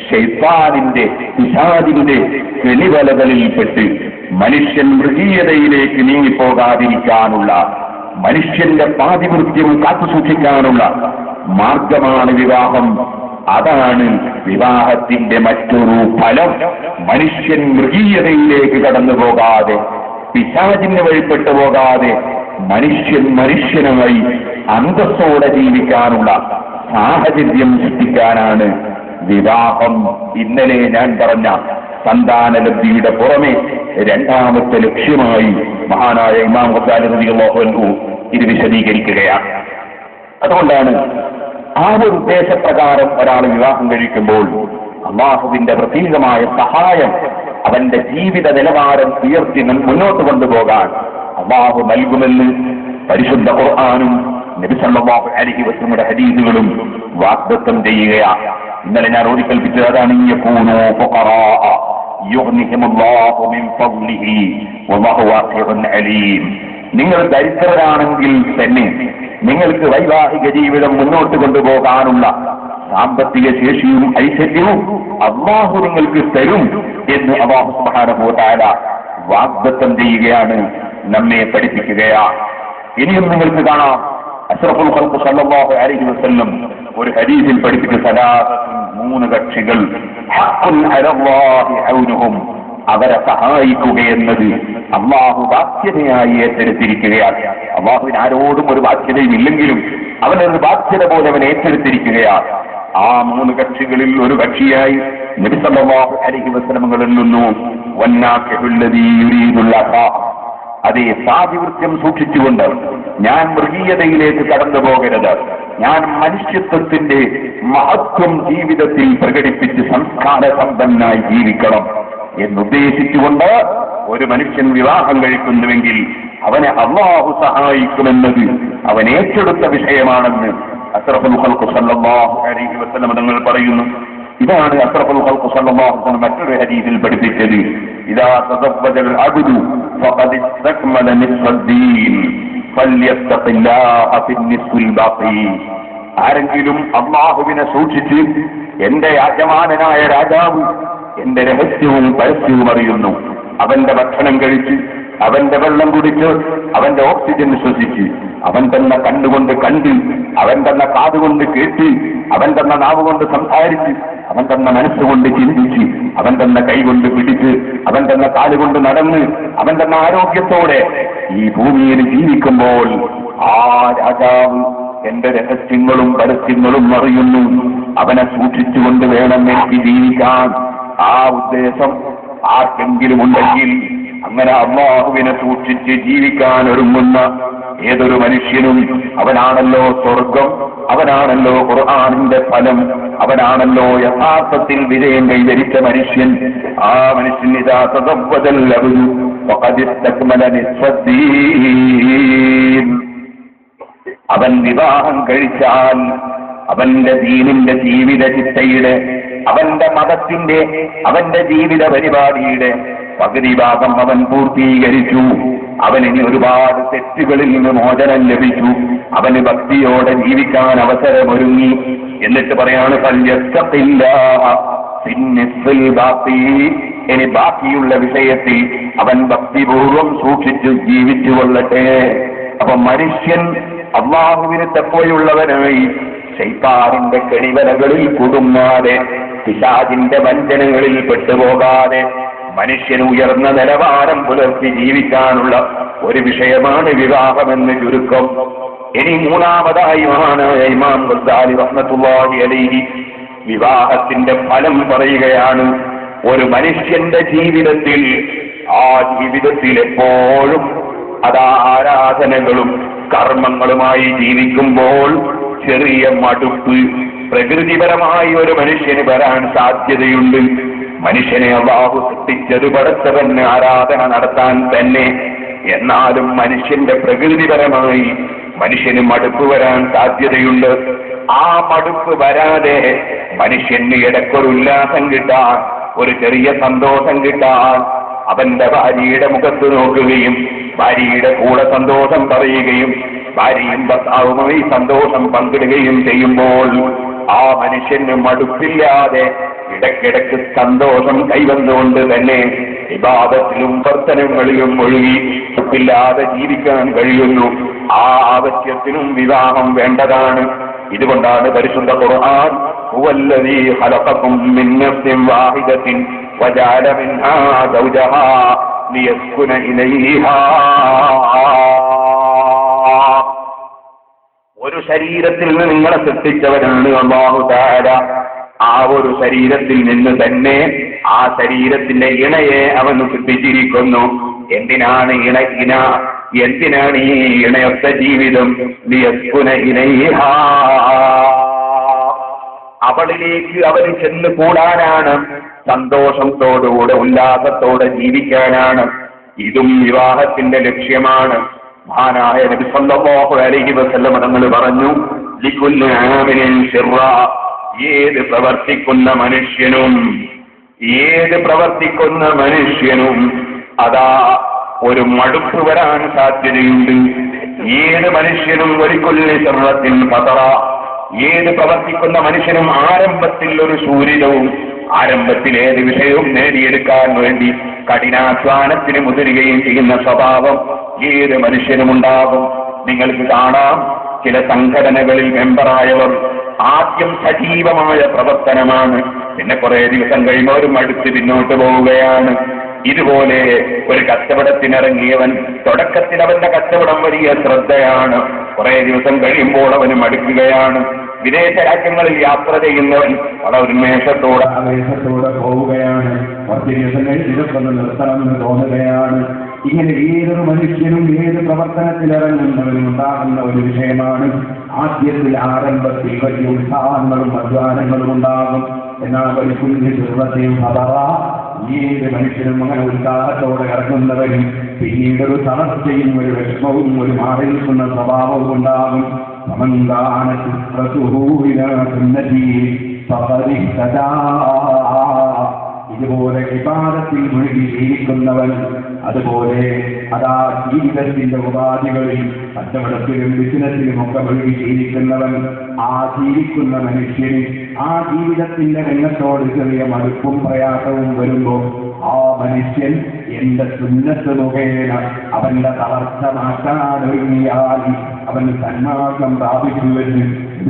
ശൈത്താനിന്റെ പിശാചിന്റെ കെണിവലകളിൽപ്പെട്ട് മനുഷ്യൻ മൃഗീയതയിലേക്ക് നീങ്ങിപ്പോകാതിരിക്കാനുള്ള, മനുഷ്യന്റെ പാതിവൃത്യം കാത്തുസൂക്ഷിക്കാനുള്ള മാർഗമാണ് വിവാഹം. അതാണ് വിവാഹത്തിന്റെ മറ്റൊരു ഫലം. മനുഷ്യൻ മൃഗീയതയിലേക്ക് കടന്നു പോകാതെ, പിശാചിന് വഴിപ്പെട്ടു പോകാതെ മനുഷ്യനായി അന്തസ്സോടെ ജീവിക്കാനുള്ള സാഹചര്യം സൃഷ്ടിക്കാനാണ് വിവാഹം. ഇന്നലെ ഞാൻ പറഞ്ഞ സന്താനലബ്ധിയുടെ പുറമെ രണ്ടാമത്തെ ലക്ഷ്യമായി മഹാനായ ഇമാം ഗസാലി റളിയല്ലാഹു അൻഹു ഇത് വിശദീകരിക്കുകയാണ്. അതുകൊണ്ടാണ് ആ ഒരു ഉദ്ദേശപ്രകാരം ഒരാൾ വിവാഹം കഴിക്കുമ്പോൾ അല്ലാഹുവിന്റെ പ്രത്യേകമായ സഹായം അവന്റെ ജീവിത നിലവാരം ഉയർത്തി മുന്നോട്ട് കൊണ്ടുപോകാൻ അല്ലാഹു നൽകുമെന്ന് പരിശുദ്ധ ഖുർആനും നബി സല്ലല്ലാഹു അലൈഹി വസല്ലമയുടെ ഹദീസുകളും വാഗ്ദത്തം ചെയ്യുകയാണ്. ഇന്നലെ ഞാൻ ഓടിക്കൽപ്പിച്ചത് അതാണ്, യകൂനു ഫുഖറാഅ യുഗ്നിഹിമുല്ലാഹു മിൻ ഫദ്ലിഹി വല്ലാഹു വാസിഉൻ അലീം. നിങ്ങൾ ദരിദ്രരാണെങ്കിൽ തന്നെ നിങ്ങൾക്ക് വൈവാഹിക ജീവിതം മുന്നോട്ട് കൊണ്ടുപോകാനുള്ള സാമ്പത്തിക ശേഷിയും ഐശ്വര്യവും അല്ലാഹു നിങ്ങൾക്ക് തരും എന്ന് അല്ലാഹു സുബ്ഹാനഹു വ തആല വാഗ്ദത്തം ചെയ്യുകയാണ്, നമ്മെ പഠിപ്പിക്കുകയാണ്. ഇനിയും നിങ്ങൾക്ക് കാണാം അഷ്റഫുൽ ഖൽഖ് സല്ലല്ലാഹു അലൈഹി വസല്ലം ഒരു ഹദീസിൽ പഠിപ്പിച്ച മൂന്ന് കക്ഷികൾ ഹഖ്ഖുൻ അലല്ലാഹി ഔനുഹും, അവരെ സഹായിക്കുകയെന്നത് അല്ലാഹു ബാധ്യതയായി ഏറ്റെടുത്തിരിക്കുകയാണ്. അല്ലാഹുവിന് ആരോടും ഒരു ബാധ്യതയും ഇല്ലെങ്കിലും അവനൊരു ബാധ്യത പോലെ അവൻ ഏറ്റെടുത്തിരിക്കുകയാണ്. ആ മൂന്ന് കക്ഷികളിൽ ഒരു കക്ഷിയായി നബി സല്ലല്ലാഹു അലൈഹി വസല്ലം നിന്നു വന്നാകിഹുല്ലദീ യുരീദുൽ അഖാ, അതേ പാതിവൃത്യം സൂക്ഷിച്ചുകൊണ്ട് ഞാൻ മൃഗീയതയിലേക്ക് കടന്നു പോകരുത്, ഞാൻ മനുഷ്യത്വത്തിന്റെ മഹത്വം ജീവിതത്തിൽ പ്രകടിപ്പിച്ച് സംസ്കാര സമ്പന്നായി ജീവിക്കണം എന്നുദ്ദേശിച്ചുകൊണ്ട് ഒരു മനുഷ്യൻ വിവാഹം കഴിക്കുന്നുവെങ്കിൽ അവനെ അല്ലാഹു സഹായിക്കുമെന്നത് അവൻ ഏറ്റെടുത്ത വിഷയമാണെന്ന് അഷ്റഫുൽ ഖൽഖ് സല്ലല്ലാഹു അലൈഹി വസല്ലം തങ്ങൾ പറയുന്നു. ഇതാണ് അഷ്റഫുൽ ഖൽഖ് സല്ലല്ലാഹു അലൈഹി വസല്ലം മറ്റൊരു ഹദീസിൽ പഠിപ്പിച്ചത്, ഇദാ തസവ്വജൽ അബ്ദു ഫഖദ് ഇസ്തക്മല നിസ്ഫദ്ദീൻ ഫല്യത്തഖില്ലാഹ ഫിന്നിസ്ഫിൽ ബാഖി. ആരെങ്കിലും അല്ലാഹുവിനെ സൂക്ഷിച്ച് എന്റെ യജമാനനായ രാജാവ് എന്റെ രഹസ്യവും പരസ്യവും അറിയുന്നു, അവന്റെ ഭക്ഷണം കഴിച്ച്, അവന്റെ വെള്ളം കുടിച്ച്, അവന്റെ ഓക്സിജൻ ശ്വസിച്ച്, അവൻ തന്ന കണ്ണുകൊണ്ട് കണ്ട്, അവൻ തന്ന കാതുകൊണ്ട് കേട്ട്, അവൻ തന്ന നാവ് കൊണ്ട് സംസാരിച്ച്, അവൻ തന്ന മനസ്സുകൊണ്ട് ചിന്തിച്ച്, അവൻ തന്ന കൈകൊണ്ട് പിടിച്ച്, അവൻ തന്ന കാലുകൊണ്ട് നടന്ന്, അവൻ തന്ന ആരോഗ്യത്തോടെ ഈ ഭൂമിയിൽ ജീവിക്കുമ്പോൾ ആ രാജാവ് എന്റെ രഹസ്യങ്ങളും പരസ്യങ്ങളും അറിയുന്നു, അവനെ സൂക്ഷിച്ചുകൊണ്ട് വേണം എനിക്ക് ജീവിക്കാൻ. ആ ഉദ്ദേശം ആർക്കെങ്കിലും ഉണ്ടെങ്കിൽ അങ്ങനെ അല്ലാഹുവിനെ സൂക്ഷിച്ച് ജീവിക്കാൻ ഒരുങ്ങുന്ന ഏതൊരു മനുഷ്യനും അവനാണല്ലോ സ്വർഗം, അവനാണല്ലോ ഖുർആനിന്റെ ഫലം, അവനാണല്ലോ യഥാർത്ഥത്തിൽ വിജയം കൈവരിച്ച മനുഷ്യൻ. ആ മനുഷ്യൻ ഇദാ തസവ്വജൽ അബ്ദു ഫഖദ് ഇസ്തക്മല നിസ്ഫദ്ദീൻ, അവൻ വിവാഹം കഴിച്ചാൽ അവന്റെ ദീനിന്റെ ജീവിത ചിട്ടയുടെ, അവന്റെ മതത്തിന്റെ, അവന്റെ ജീവിത പരിപാടിയുടെ പകുതി ഭാഗം അവൻ പൂർത്തീകരിച്ചു. അവനിനി ഒരുപാട് തെറ്റുകളിൽ നിന്ന് മോചനം ലഭിച്ചു. അവന് ഭക്തിയോടെ ജീവിക്കാൻ അവസരമൊരുങ്ങി. എന്നിട്ട് പറയാണ് ഇനി ബാക്കിയുള്ള വിഷയത്തിൽ അവൻ ഭക്തിപൂർവം സൂക്ഷിച്ചു ജീവിച്ചു കൊള്ളട്ടെ. അപ്പൊ മനുഷ്യൻ അല്ലാഹുവിന് തഖ്വയുള്ളവനായി ശൈത്താനിന്റെ കെണിവലകളിൽ കുടുങ്ങാതെ പിശാചിന്റെ വഞ്ചനകളിൽ പെട്ടുപോകാതെ മനുഷ്യന് ഉയർന്ന നിലവാരം പുലർത്തി ജീവിക്കാനുള്ള ഒരു വിഷയമാണ് വിവാഹമെന്ന് ചുരുക്കം. ഇനി മൂന്നാമതായി മഹാനായ ഇമാം ഗസാലി റഹ്മത്തുള്ളാഹി അലൈഹി വിവാഹത്തിന്റെ ഫലം പറയുകയാണ്. ഒരു മനുഷ്യന്റെ ജീവിതത്തിൽ എപ്പോഴും ആരാധനകളും കർമ്മങ്ങളുമായി ജീവിക്കുമ്പോൾ ചെറിയ മടുപ്പ് പ്രകൃതിപരമായി ഒരു മനുഷ്യന് വരാൻ സാധ്യതയുണ്ട്. മനുഷ്യനെ അല്ലാഹു സൃഷ്ടിച്ചത് പടച്ചവന് ആരാധന നടത്താൻ തന്നെ. എന്നാലും മനുഷ്യന്റെ പ്രകൃതിപരമായി മനുഷ്യന് മടുപ്പ് വരാൻ സാധ്യതയുണ്ട്. ആ മടുപ്പ് വരാതെ മനുഷ്യന് ഇടയ്ക്കൊരു ഉല്ലാസം കിട്ടാൻ, ഒരു ചെറിയ സന്തോഷം കിട്ടാൻ അവന്റെ ഭാര്യയുടെ മുഖത്ത് നോക്കുകയും ഭാര്യയുടെ കൂടെ സന്തോഷം പറയുകയും ഭാര്യയും ഭർത്താവുമായി സന്തോഷം പങ്കിടുകയും ചെയ്യുമ്പോൾ ആ മനുഷ്യന് മടുപ്പില്ലാതെ ഇടയ്ക്കിടയ്ക്ക് സന്തോഷം കൈവന്നുകൊണ്ട് തന്നെ ഇബാദത്തിലും പ്രവർത്തനങ്ങളിലും ഒഴുകി മടുപ്പില്ലാതെ ജീവിക്കാൻ കഴിയുന്നു. ആ ആവശ്യത്തിനും വിവാഹം വേണ്ടതാണ്. ഇതുകൊണ്ടാണ് പരിശുദ്ധ ഖുർആൻ ഹുവല്ലദീ ഖലഖകും മിൻ നഫ്സിൻ വാഹിദത്തിൻ വജഅല മിൻഹാ സൗജഹാ ലിയസ്കുന ഇലൈഹാ. ഒരു ശരീരത്തിൽ നിന്ന് നിങ്ങളെ സൃഷ്ടിച്ചവനാണ് അല്ലാഹു തആല. ആ ഒരു ശരീരത്തിൽ നിന്ന് തന്നെ ആ ശരീരത്തിന്റെ ഇണയെ അവൻ സൃഷ്ടിച്ചിരിക്കുന്നു. എന്തിനാണ് എന്തിനാണ് ഈ ഇണയൊത്ത ജീവിതം? ലിയസ്കുന ഇലൈഹാ, അവളിലേക്ക് അവന് ചെന്ന് കൂടാനാണ്, സന്തോഷത്തോടുകൂടെ ഉല്ലാസത്തോടെ ജീവിക്കാനാണ്. ഇതും വിവാഹത്തിന്റെ ലക്ഷ്യമാണ്. മഹാനായ നബി സല്ലല്ലാഹു അലൈഹി വസല്ലം തങ്ങൾ പറഞ്ഞു, ലികുല്ലി ആമിലിൻ ശിർറ, ഏത് പ്രവർത്തിക്കുന്ന മനുഷ്യനും അതാ ഒരു മടുപ്പ് വരാൻ സാധ്യതയുണ്ട്. ഏത് മനുഷ്യനും ഒരിക്കുല്ലി ശിർറത്തിൻ ഫതറ, ഏത് പ്രവർത്തിക്കുന്ന മനുഷ്യനും ആരംഭത്തിൽ ഒരു ശൂരിതവും, ആരംഭത്തിൽ ഏത് വിഷയവും നേടിയെടുക്കാൻ വേണ്ടി കഠിനാധ്വാനത്തിന് മുതിരുകയും ചെയ്യുന്ന സ്വഭാവം ഏത് മനുഷ്യനുമുണ്ടാകും. നിങ്ങൾക്ക് കാണാം, ചില സംഘടനകളിൽ മെമ്പറായവർ ആദ്യം സജീവമായ പ്രവർത്തനമാണ്, പിന്നെ കുറെ ദിവസം കഴിയുമ്പോൾ മടുത്ത് പിന്നോട്ട് പോവുകയാണ്. ഇതുപോലെ ഒരു കച്ചവടത്തിനിറങ്ങിയവൻ തുടക്കത്തിൽ അവന്റെ കച്ചവടം വലിയ ശ്രദ്ധയാണ്, കുറെ ദിവസം കഴിയുമ്പോൾ അവന് മടുക്കുകയാണ്. വിദേശ രാജ്യങ്ങളിൽ യാത്ര ചെയ്യുന്നവൻ വളരെ ഉന്മേഷത്തോടെ പോവുകയാണ്, കുറച്ച് ദിവസം കഴിഞ്ഞ് ഇതൊക്കെ നിർത്തണമെന്ന് തോന്നുകയാണ്. ഇങ്ങനെ ഏതൊരു മനുഷ്യനും ഏത് പ്രവർത്തനത്തിലിറങ്ങുന്നവരും ഉണ്ടാകുന്ന ഒരു വിഷയമാണ്. ആദ്യത്തിൽ ആരംഭത്തിൽ വലിയ ഉത്സാഹങ്ങളും അധ്വാനങ്ങളും ഉണ്ടാകും. എന്നാൽ ഒരു കുഞ്ഞു ചെറുപ്പത്തെയും ഏത് മനുഷ്യനും അങ്ങനെ ഉത്സാഹത്തോടെ ഇറങ്ങുന്നവരും പിന്നീട് ഒരു തളർച്ചയും ഒരു വിഷമവും ഒരു മാറി നിൽക്കുന്ന സ്വഭാവവും ഉണ്ടാകും. ഇതുപോലെ വിവാദത്തിൽ മുഴുകി ജീവിക്കുന്നവൻ, അതുപോലെ അതാ ജീവിതത്തിന്റെ ഉപാധികളിൽ കച്ചവടത്തിലും ബിസിനസ്സിലും ഒക്കെ മുഴുകി ജീവിക്കുന്നവൻ, ആ ജീവിക്കുന്ന മനുഷ്യന് ആ ജീവിതത്തിന്റെ രംഗത്തോട് ചെറിയ മടുപ്പും പ്രയാസവും വരുമ്പോൾ ആ മനുഷ്യൻ എന്റെ സുന്നത്ത് മുഖേന അവന്റെ തളർച്ച മാറ്റാനൊരുങ്ങിയാൽ അവൻ സന്മാർഗം പ്രാപിച്ചുവെന്ന്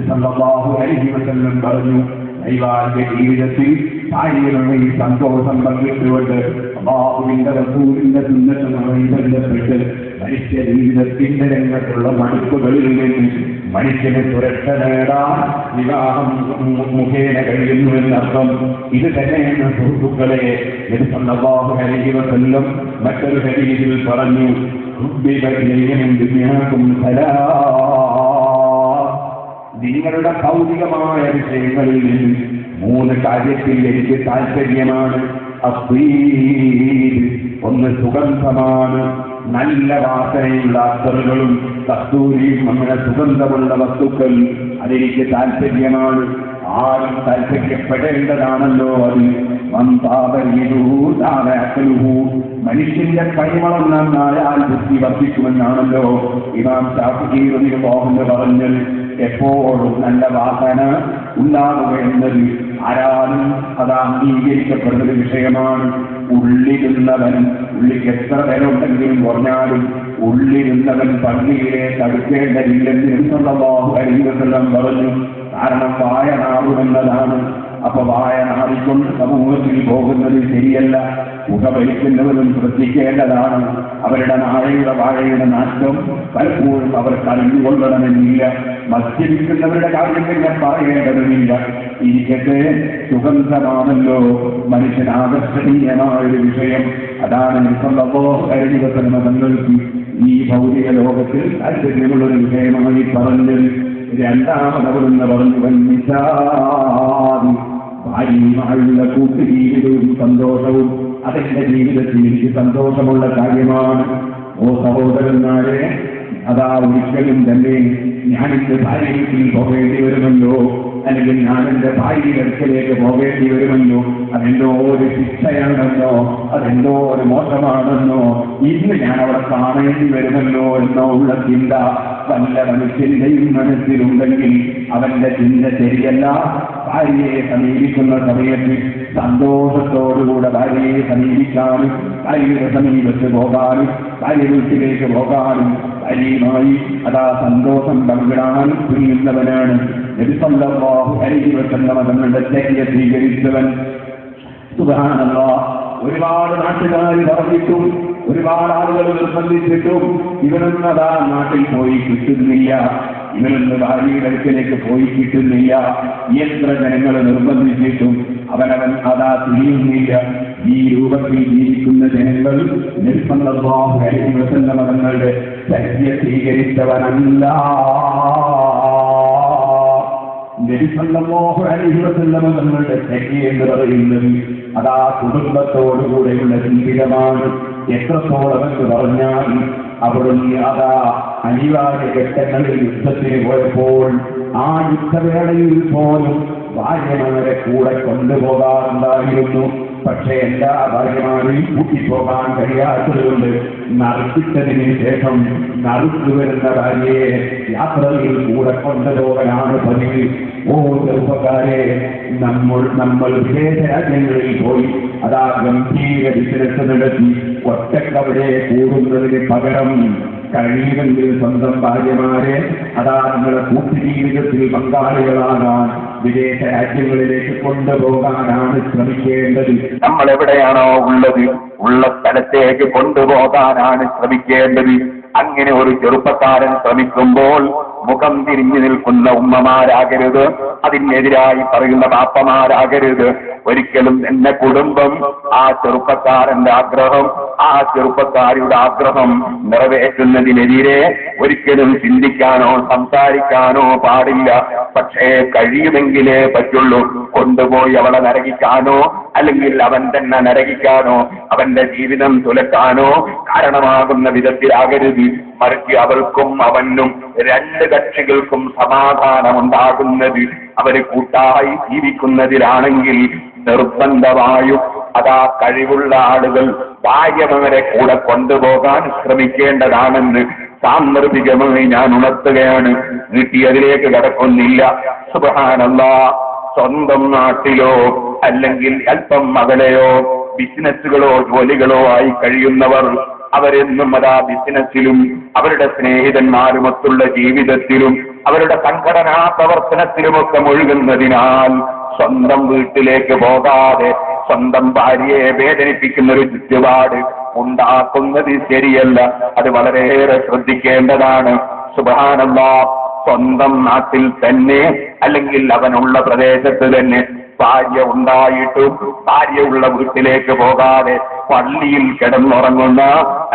സല്ലല്ലാഹു അലൈഹി വസല്ലം പറഞ്ഞു. ദൈവാന്റെ ജീവിതത്തിൽ ഭാര്യയുടെ സന്തോഷം പങ്കിട്ടുകൊണ്ട് അല്ലാഹുവിന്റെ റസൂലിന്റെ സുന്നത്തുമായി ബന്ധപ്പെട്ട് മനുഷ്യ ജീവിതത്തിന്റെ രംഗത്തുള്ള മടുപ്പുകളിൽ നിന്ന് മനുഷ്യന് സുരക്ഷ നേടാൻ വിവാഹം മുഖേന കഴിയുന്നുവെന്നർത്ഥം. ഇത് തന്നെയാണ് സുഹൃത്തുക്കളെ നബി സല്ലല്ലാഹു അലൈഹി വസല്ലം മറ്റൊരു ഹദീസിൽ പറഞ്ഞു, നിങ്ങളുടെ ഭൗതികമായ വിഷയങ്ങളിൽ നിന്ന് 3 കാര്യത്തിൽ എനിക്ക് താല്പര്യമാണ്. ഒന്ന് സുഗന്ധമാണ്, നല്ല വാസനയുള്ള അത്തറുകളും കസ്തൂരിയും അങ്ങനെ സുഗന്ധമുള്ള വസ്തുക്കൾ അതെനിക്ക് താല്പര്യമാണ്. ആരും താല്പര്യപ്പെടേണ്ടതാണല്ലോ അത്. മനുഷ്യന്റെ കൈവളം നന്നായാൽ ബുദ്ധി വർദ്ധിക്കുമെന്നാണല്ലോ ഇമാം ശാഫിഈ റളിയല്ലാഹു അൻഹു പറഞ്ഞത്. എപ്പോഴും നല്ല വാസന ഉണ്ടാകുക എന്നത് ആരാലും അത് അംഗീകരിക്കപ്പെടുന്ന ഒരു വിഷയമാണ്. ഉള്ളിരുന്നവൻ, ഉള്ളിക്ക് എത്ര പേരുണ്ടെങ്കിലും പറഞ്ഞാലും ഉള്ളിരുന്നവൻ പള്ളിയിലേക്ക് അടുക്കേണ്ടതില്ലെന്ന് സല്ലല്ലാഹു അലൈഹി വസല്ലം പറഞ്ഞു. കാരണം വായ നാറുമെന്നതാണ്. അപ്പൊ വായ നാറിക്കൊണ്ട് സമൂഹത്തിൽ പോകുന്നത് ശരിയല്ല. പുകവലിക്കുന്നവരും ശ്രദ്ധിക്കേണ്ടതാണ്. അവരുടെ വാഴയുടെ നാശം പലപ്പോഴും അവർക്ക് അറിഞ്ഞുകൊള്ളണമെന്നില്ല. മദ്യപിക്കുന്നവരുടെ കാര്യങ്ങൾ ഞാൻ പറയേണ്ടതുമില്ല. ഇരിക്കട്ടെ, സുഗന്ധമാണല്ലോ മനുഷ്യൻ ആകർഷണീയമായൊരു വിഷയം. അതാണ് സല്ലല്ലാഹു അലൈഹി വസല്ലം തങ്ങൾക്ക് ഈ ഭൗതിക ലോകത്തിൽ താല്പര്യമുള്ളൊരു വിഷയമായി പറഞ്ഞത്. രണ്ടാമതവരെന്ന് പറഞ്ഞു, ഭാര്യയുമായുള്ള കൂട്ടുജീവിതവും സന്തോഷവും അതെന്റെ ജീവിതത്തിൽ എനിക്ക് സന്തോഷമുള്ള കാര്യമാണ്. ഓ സഹോദരന്മാരെ, അതാ ഒരിക്കലും തന്നെ ഞാനെന്റെ ഭാര്യ വീട്ടിൽ പോകേണ്ടി വരുമല്ലോ, അല്ലെങ്കിൽ ഞാൻ എന്റെ ഭാര്യയുടെ അടുക്കലേക്ക് പോകേണ്ടി വരുമല്ലോ, അതെന്തോ ഒരു ശിക്ഷയാണെന്നോ, അതെന്തോ ഒരു മോശമാണെന്നോ, ഇന്ന് ഞാൻ അവിടെ കാണേണ്ടി വരുമല്ലോ എന്നോ ഉള്ള ചിന്ത വല്ല മനുഷ്യന്റെയും മനസ്സിലുണ്ടെങ്കിൽ അവന്റെ ചിന്ത ശരിയല്ല. ഭാര്യയെ സമീപിക്കുന്ന സമയത്ത് സന്തോഷത്തോടുകൂടെ ഭാര്യയെ സമീപിക്കാനും, ഭാര്യയുടെ സമീപത്ത് പോകാനും, ഭാര്യ വീട്ടിലേക്ക് പോകാനും, ഭാര്യയുമായി അതാ സന്തോഷം പങ്കിടാനും തുനിയുന്നവനാണ് നബി സല്ലല്ലാഹു അലൈഹി വസല്ലം തങ്ങളുടെ ചര്യ സ്വീകരിച്ചവൻ. സുബ്ഹാനല്ലാഹ്, ഒരുപാട് നാട്ടുകാർ പറഞ്ഞിട്ടും ഒരുപാട് ആളുകൾ നിർബന്ധിച്ചിട്ടും ഇവനൊന്നതാ നാട്ടിൽ പോയി കിട്ടുന്നില്ല, ഇവനൊന്ന് ഭാര്യയുടെ അടുക്കലേക്ക് പോയി കിട്ടുന്നില്ല. എത്ര ജനങ്ങൾ നിർബന്ധിച്ചിട്ടും അവനവൻ അതാ തിരിയുന്നില്ല. ഈ രൂപത്തിൽ ജീവിക്കുന്ന ജനങ്ങൾ നബി സല്ലല്ലാഹു അലൈഹി വസല്ലം തങ്ങളുടെ ചര്യ സ്വീകരിച്ചവനല്ല. നബി സല്ലല്ലാഹു അലൈഹി വസല്ലം തങ്ങളുടെ ചര്യ എന്ന് പറയുന്നത് അതാ കുടുംബത്തോടുകൂടെയുള്ള ജീവിതമാണ്. എത്രത്തോളം എന്ന് പറഞ്ഞാൽ അവിടുന്ന് അതാ അനിവാര്യ ഘട്ടങ്ങളിൽ യുദ്ധത്തിന് പോയപ്പോൾ ആ യുദ്ധവേളയിൽ പോലും ഭാര്യമാരെ കൂടെ കൊണ്ടുപോകാറുണ്ടായിരുന്നു. പക്ഷേ എല്ലാ ഭാര്യമാരെയും കൂട്ടിപ്പോകാൻ കഴിയാത്തതുകൊണ്ട് നറുക്കിട്ടതിന് ശേഷം നറുക്ക് വരുന്ന ഭാര്യയെ യാത്രയിൽ കൂടെ കൊണ്ടുപോകാനാണ് പതിവ്. ഓ ചെറുപ്പക്കാരെ, നമ്മൾ വിദേശ രാജ്യങ്ങളിൽ പോയി അതാ ഗംഭീര ബിസിനസ് നടത്തി ഒറ്റക്കവിടെ കൂടുന്നതിന് പകരം കഴിയുമെങ്കിൽ സ്വന്തം ഭാര്യമാരെ അതാ നിങ്ങളുടെ കൂട്ടുജീവിതത്തിൽ പങ്കാളികളാകാൻ വിദേശ രാജ്യങ്ങളിലേക്ക് കൊണ്ടുപോകാനാണ് ശ്രമിക്കേണ്ടത്. നമ്മൾ എവിടെയാണോ ഉള്ളത് ഉള്ള സ്ഥലത്തേക്ക് കൊണ്ടുപോകാനാണ് ശ്രമിക്കേണ്ടത്. അങ്ങനെ ഒരു ചെറുപ്പക്കാരൻ ശ്രമിക്കുമ്പോൾ മുഖം തിരിഞ്ഞു നിൽക്കുന്ന ഉമ്മമാരാകരുത്, അതിനെതിരായി പറയുന്ന ബാപ്പമാരാകരുത്. ഒരിക്കലും എന്റെ കുടുംബം ആ ചെറുപ്പക്കാരന്റെ ആഗ്രഹം, ആ ചെറുപ്പക്കാരിയുടെ ആഗ്രഹം നിറവേറ്റുന്നതിനെതിരെ ഒരിക്കലും ചിന്തിക്കാനോ സംസാരിക്കാനോ പാടില്ല. പക്ഷേ കഴിയുമെങ്കിലേ പറ്റുള്ളൂ. കൊണ്ടുപോയി അവളെ നരകിക്കാനോ അല്ലെങ്കിൽ അവൻ തന്നെ നരകിക്കാനോ അവന്റെ ജീവിതം തുലക്കാനോ കാരണമാകുന്ന വിധത്തിലാകരുത്. മറിച്ച് അവൾക്കും അവനും രണ്ട് കക്ഷികൾക്കും സമാധാനമുണ്ടാകുന്നത് അവര് കൂട്ടായി ജീവിക്കുന്നതിലാണെങ്കിൽ നിർബന്ധമായും അതാ കഴിവുള്ള ആളുകൾ ഭാര്യമാരെ കൂടെ കൊണ്ടുപോകാൻ ശ്രമിക്കേണ്ടതാണെന്ന് സാന്ദർഭികമായി ഞാൻ ഉണർത്തുകയാണ്. നീട്ടിയതിലേക്ക് കടക്കുന്നില്ല. സുബ്ഹാനല്ലാഹ്, സ്വന്തം നാട്ടിലോ അല്ലെങ്കിൽ അല്പം അകലെയോ ബിസിനസ്സുകളോ ജോലികളോ ആയി കഴിയുന്നവർ അവരെന്നും അതാ ബിസിനസ്സിലും അവരുടെ സ്നേഹിതന്മാരുമൊത്തുള്ള ജീവിതത്തിലും അവരുടെ സംഘടനാ പ്രവർത്തനത്തിലുമൊക്കെ മുഴുകുന്നതിനാൽ സ്വന്തം വീട്ടിലേക്ക് പോകാതെ സ്വന്തം ഭാര്യയെ വേദനിപ്പിക്കുന്ന ഒരു ചുറ്റുപാട് ഉണ്ടാക്കുന്നത് ശരിയല്ല. അത് വളരെയേറെ ശ്രദ്ധിക്കേണ്ടതാണ്. സുബ്ഹാനല്ലാഹ്, സ്വന്തം നാട്ടിൽ തന്നെ അല്ലെങ്കിൽ അവനുള്ള പ്രദേശത്ത് തന്നെ ഭാര്യ ഉണ്ടായിട്ടും ഭാര്യയുള്ള വീട്ടിലേക്ക് പോകാതെ പള്ളിയിൽ കിടന്നുറങ്ങുന്ന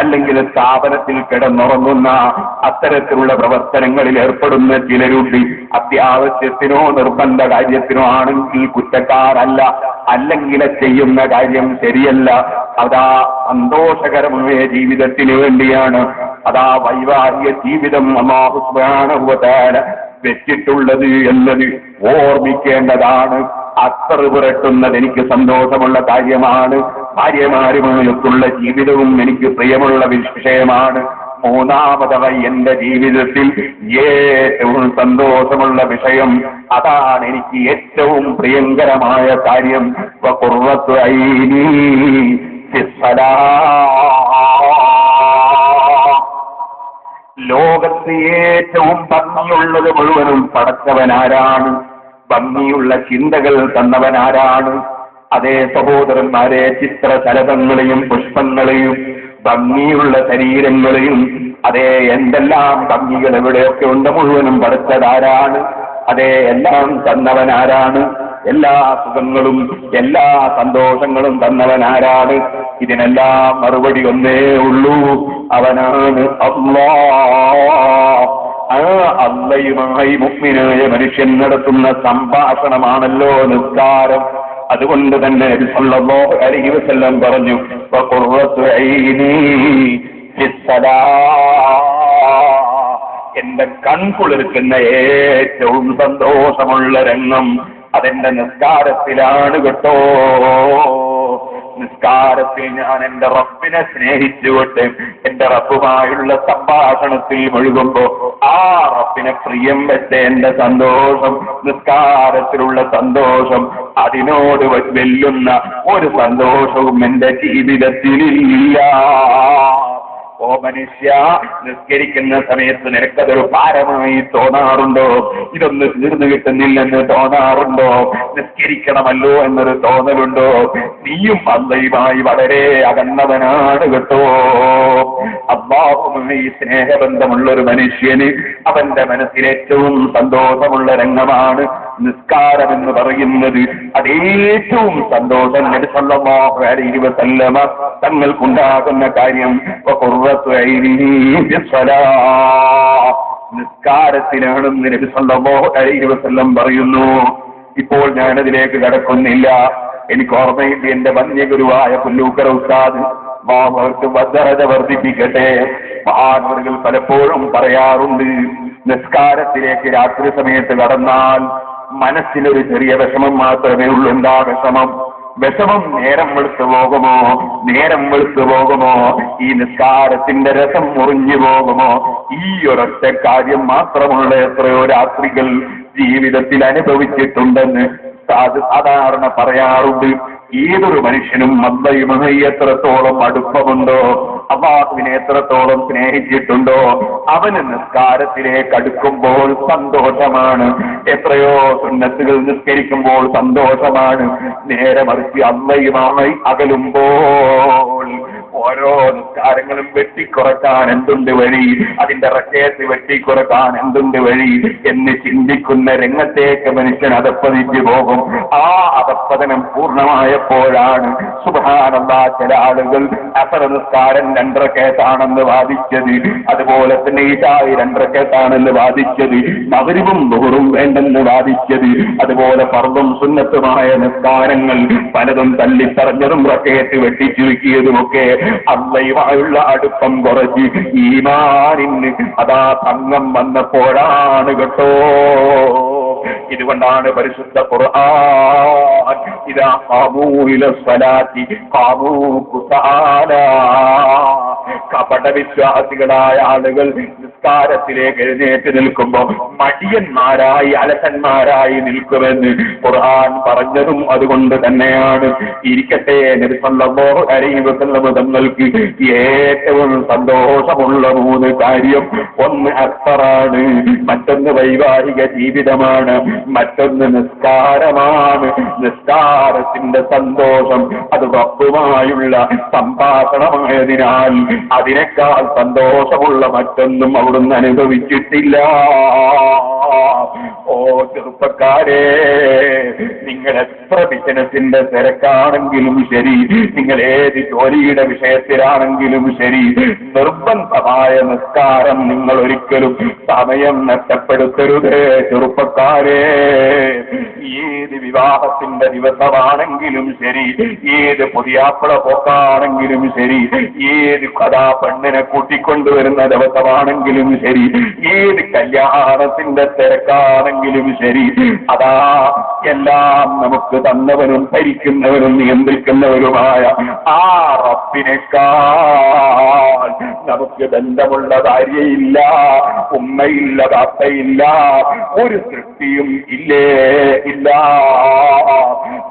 അല്ലെങ്കിൽ സ്ഥാപനത്തിൽ കിടന്നുറങ്ങുന്ന അത്തരത്തിലുള്ള പ്രവർത്തനങ്ങളിൽ ഏർപ്പെടുന്ന ചിലരുണ്ട്. അത്യാവശ്യത്തിനോ നിർബന്ധ കാര്യത്തിനോ ആണെങ്കിൽ കുറ്റക്കാരല്ല, അല്ലെങ്കിൽ ചെയ്യുന്ന കാര്യം ശരിയല്ല. അതാ സന്തോഷകരമായ ജീവിതത്തിന് വേണ്ടിയാണ്. അതാ വൈവാഹിക ജീവിതം അല്ലാഹു സുബ്ഹാനഹു വ തആല വെച്ചിട്ടുള്ളത് എന്നത് ഓർമ്മിക്കേണ്ടതാണ്. അത്തർ പുരട്ടുന്നത് എനിക്ക് സന്തോഷമുള്ള കാര്യമാണ്. ഭാര്യമാരുമായിട്ടുള്ള ജീവിതവും എനിക്ക് പ്രിയമുള്ള വിഷയമാണ്. മൂന്നാമതായി എന്റെ ജീവിതത്തിൽ ഏറ്റവും സന്തോഷമുള്ള വിഷയം, അതാണ് എനിക്ക് ഏറ്റവും പ്രിയങ്കരമായ കാര്യം. ഖുർറത്തു ഐനി ലോകത്ത് ഏറ്റവും ഭംഗിയുള്ളത് മുഴുവനും പടച്ചവനാരാണ്? ഭംഗിയുള്ള ചിന്തകൾ തന്നവനാരാണ്? അതേ സഹോദരന്മാരെ, ചിത്രശലഭങ്ങളെയും പുഷ്പങ്ങളെയും ഭംഗിയുള്ള ശരീരങ്ങളെയും അതേ എന്തെല്ലാം ഭംഗികൾ എവിടെയൊക്കെ ഉണ്ട് മുഴുവനും പടച്ചതാരാണ്? അതേ എല്ലാം തന്നവനാരാണ്? എല്ലാ സുഖങ്ങളും എല്ലാ സന്തോഷങ്ങളും തന്നവനാരാണ്? ഇതിനെല്ലാം മറുപടി ഒന്നേ ഉള്ളൂ, അവനാണ് അല്ലാഹ്. ആ അള്ളയുമായി മുഅ്മിനായ മനുഷ്യൻ നടത്തുന്ന സംഭാഷണമാണല്ലോ നിസ്കാരം. അതുകൊണ്ട് തന്നെ നബി സല്ലല്ലാഹു അലൈഹി വസല്ലം പറഞ്ഞു, വഖുർറത്തു ഐനി ഫിസ്സലാഹ്, എന്റെ കൺകുളിർക്കുന്ന ഏറ്റവും സന്തോഷമുള്ള രംഗം അതെന്റെ നിസ്കാരത്തിലാണ് കേട്ടോ. നിസ്കാരത്തിൽ ഞാൻ എന്റെ റബ്ബിനെ സ്നേഹിച്ചുകൊണ്ട് എന്റെ റബ്ബുമായുള്ള സംഭാഷണത്തിൽ മുഴുകുമ്പോ ആ റബ്ബിനെ പ്രിയം വെച്ച എന്റെ സന്തോഷം, നിസ്കാരത്തിലുള്ള സന്തോഷം, അതിനോട് വെല്ലുന്ന ഒരു സന്തോഷവും എന്റെ ജീവിതത്തിലില്ല. ഓ മനുഷ്യ, നിസ്കരിക്കുന്ന സമയത്ത് നിനക്കതൊരു ഭാരമായി തോന്നാറുണ്ടോ? ഇതൊന്ന് തീർന്നു കിട്ടുന്നില്ലെന്ന് തോന്നാറുണ്ടോ? നിസ്കരിക്കണമല്ലോ എന്നൊരു തോന്നലുണ്ടോ? നീയും അള്ളയുമായി വളരെ അകന്നവനാണ് കേട്ടോ. അല്ലാഹുവുമായി സ്നേഹബന്ധമുള്ള ഒരു മനുഷ്യന് അവന്റെ മനസ്സിൽ ഏറ്റവും സന്തോഷമുള്ള രംഗമാണ് നിസ്കാരം എന്ന് പറയുന്നത്. അതേറ്റവും സന്തോഷം നബി സല്ലല്ലാഹു അലൈഹി വസല്ലമ തങ്ങൾക്കുണ്ടാകുന്ന കാര്യം നിസ്കാരത്തിലാണെന്ന് നബി സല്ലല്ലാഹു അലൈഹി വസല്ലം പറയുന്നു. ഇപ്പോൾ ഞാനതിലേക്ക് കടക്കുന്നില്ല. എനിക്ക് ഓർമ്മയില്ല, എന്റെ വന്യഗുരുവായ പുല്ലൂക്കര ഉസ്താദ് അവർക്ക് ഭദ്രത വർദ്ധിപ്പിക്കട്ടെ, മഹാനവറുകൾ പലപ്പോഴും പറയാറുണ്ട്, നിസ്കാരത്തിലേക്ക് രാത്രി സമയത്ത് കടന്നാൽ മനസ്സിലൊരു ചെറിയ വിഷമം മാത്രമേ ഉള്ളൂ. എന്താ വിഷമം? നേരം വെളുത്തു പോകുമോ? നേരം വെളുത്തു പോകുമോ? ഈ നിസ്കാരത്തിന്റെ രസം മുറിഞ്ഞു പോകുമോ? ഈ ഒരൊറ്റ കാര്യം മാത്രമുള്ള എത്രയോ രാത്രികൾ ജീവിതത്തിൽ അനുഭവിച്ചിട്ടുണ്ടെന്ന് സാധാരണ പറയാറുണ്ട്. ഏതൊരു മനുഷ്യനും അല്ലാഹുവുമായി എത്രത്തോളം അടുപ്പമുണ്ടോ, അല്ലാഹുവിനെ എത്രത്തോളം സ്നേഹിച്ചിട്ടുണ്ടോ, അവന് നിസ്കാരത്തിലേക്ക് അടുക്കുമ്പോൾ സന്തോഷമാണ്. എത്രയോ സുന്നത്തുകൾ നിസ്കരിക്കുമ്പോൾ സന്തോഷമാണ്. നേരെ മറിച്ച് അല്ലാഹുവുമായി അകലുമ്പോൾ ഓരോ നിസ്കാരങ്ങളും വെട്ടിക്കുറക്കാൻ എന്തുണ്ട് വഴി, അതിന്റെ റക്കയത്ത് വെട്ടിക്കുറക്കാൻ എന്തുണ്ട് വഴി എന്ന് ചിന്തിക്കുന്ന രംഗത്തേക്ക് മനുഷ്യൻ അധപ്പതിച്ചു പോകും. ആ അധപ്പതനം പൂർണ്ണമായപ്പോഴാണ് സുബ്ഹാനല്ലാഹ് ചില ആളുകൾ അസർ നിസ്കാരം 2 റക്അത്താണെന്ന് വാദിച്ചത്, അതുപോലെ തന്നെ ഇശാഇ 2 റക്അത്താണെന്ന് വാദിച്ചത്, മഗ്രിബും ദുഹറും വേണ്ടെന്ന് വാദിച്ചത്, അതുപോലെ ഫർദും സുന്നത്തുമായ നിസ്കാരങ്ങൾ പലതും തല്ലിപ്പറഞ്ഞതും റക്കയത്ത് വെട്ടിച്ചുരുക്കിയതുമൊക്കെ അല്ലാഹുവായുള്ള അടുപ്പം കുറച്ച് ഈമാനിന് അതാ ഭംഗം വന്നപ്പോഴാണ് കേട്ടോ. ഇതുകൊണ്ടാണ് പരിശുദ്ധ ഖുർആൻ ഇദാ ഖാമൂ ഇല സ്വലാത്തി ഖാമൂ കുസാലാ, കപട വിശ്വാസികളായ ആളുകൾ നിസ്കാരത്തിലേക്ക് എഴുന്നേറ്റ് നിൽക്കുമ്പോൾ മടിയന്മാരായി അലസന്മാരായി നിൽക്കുമെന്ന് ഖുർആൻ പറഞ്ഞതും അതുകൊണ്ട് തന്നെയാണ്. ഇരിക്കട്ടെ, നബി സല്ലല്ലാഹു അലൈഹി വസല്ലം തങ്ങൾക്ക് ഏറ്റവും സന്തോഷമുള്ള 3 കാര്യം, ഒന്ന് അക്ബറാണ്, മറ്റൊന്ന് വൈവാഹിക ജീവിതമാണ്, മറ്റൊന്ന് നിസ്കാരമാണ്. നിസ്കാരത്തിന്റെ സന്തോഷം അത് റബ്ബുമായുള്ള സംഭാഷണമായതിനാൽ അതിനേക്കാൾ സന്തോഷമുള്ള മറ്റൊന്നും അവിടുന്ന് അനുഭവിച്ചിട്ടില്ല. ഓ ചെറുപ്പക്കാരെ, നിങ്ങൾ എത്ര എത്ര ബിസിനസിന്റെ തിരക്കാണെങ്കിലും ശരി, നിങ്ങൾ ഏത് ജോലിയുടെ വിഷയത്തിലാണെങ്കിലും ശരി, നിർബന്ധമായ നിസ്കാരം നിങ്ങൾ ഒരിക്കലും സമയം നഷ്ടപ്പെടുത്തരുതേ ചെറുപ്പക്കാരെ. ഏത് വിവാഹത്തിന്റെ ദിവസമാണെങ്കിലും ശരി, ഏത് പുതിയാപ്പള പോക്കാണെങ്കിലും ശരി, ഏത് കഥാ പെണ്ണിനെ കൂട്ടിക്കൊണ്ടുവരുന്ന ദിവസമാണെങ്കിലും ശരി, ഏത് കല്യാണത്തിന്റെ തിരക്കാണെങ്കിലും ശരി, അതാ എല്ലാം നമുക്ക് തന്നവനും ഭരിക്കുന്നവനും നിയന്ത്രിക്കുന്നവരുമായ ആ റബ്ബിനേക്കാൾ നമുക്ക് ബന്ധമുള്ള ഭാര്യയില്ല, ഉമ്മയില്ല, ബാപ്പയില്ല, ഒരു സൃഷ്ടിയും ഇല്ലേ ഇല്ല.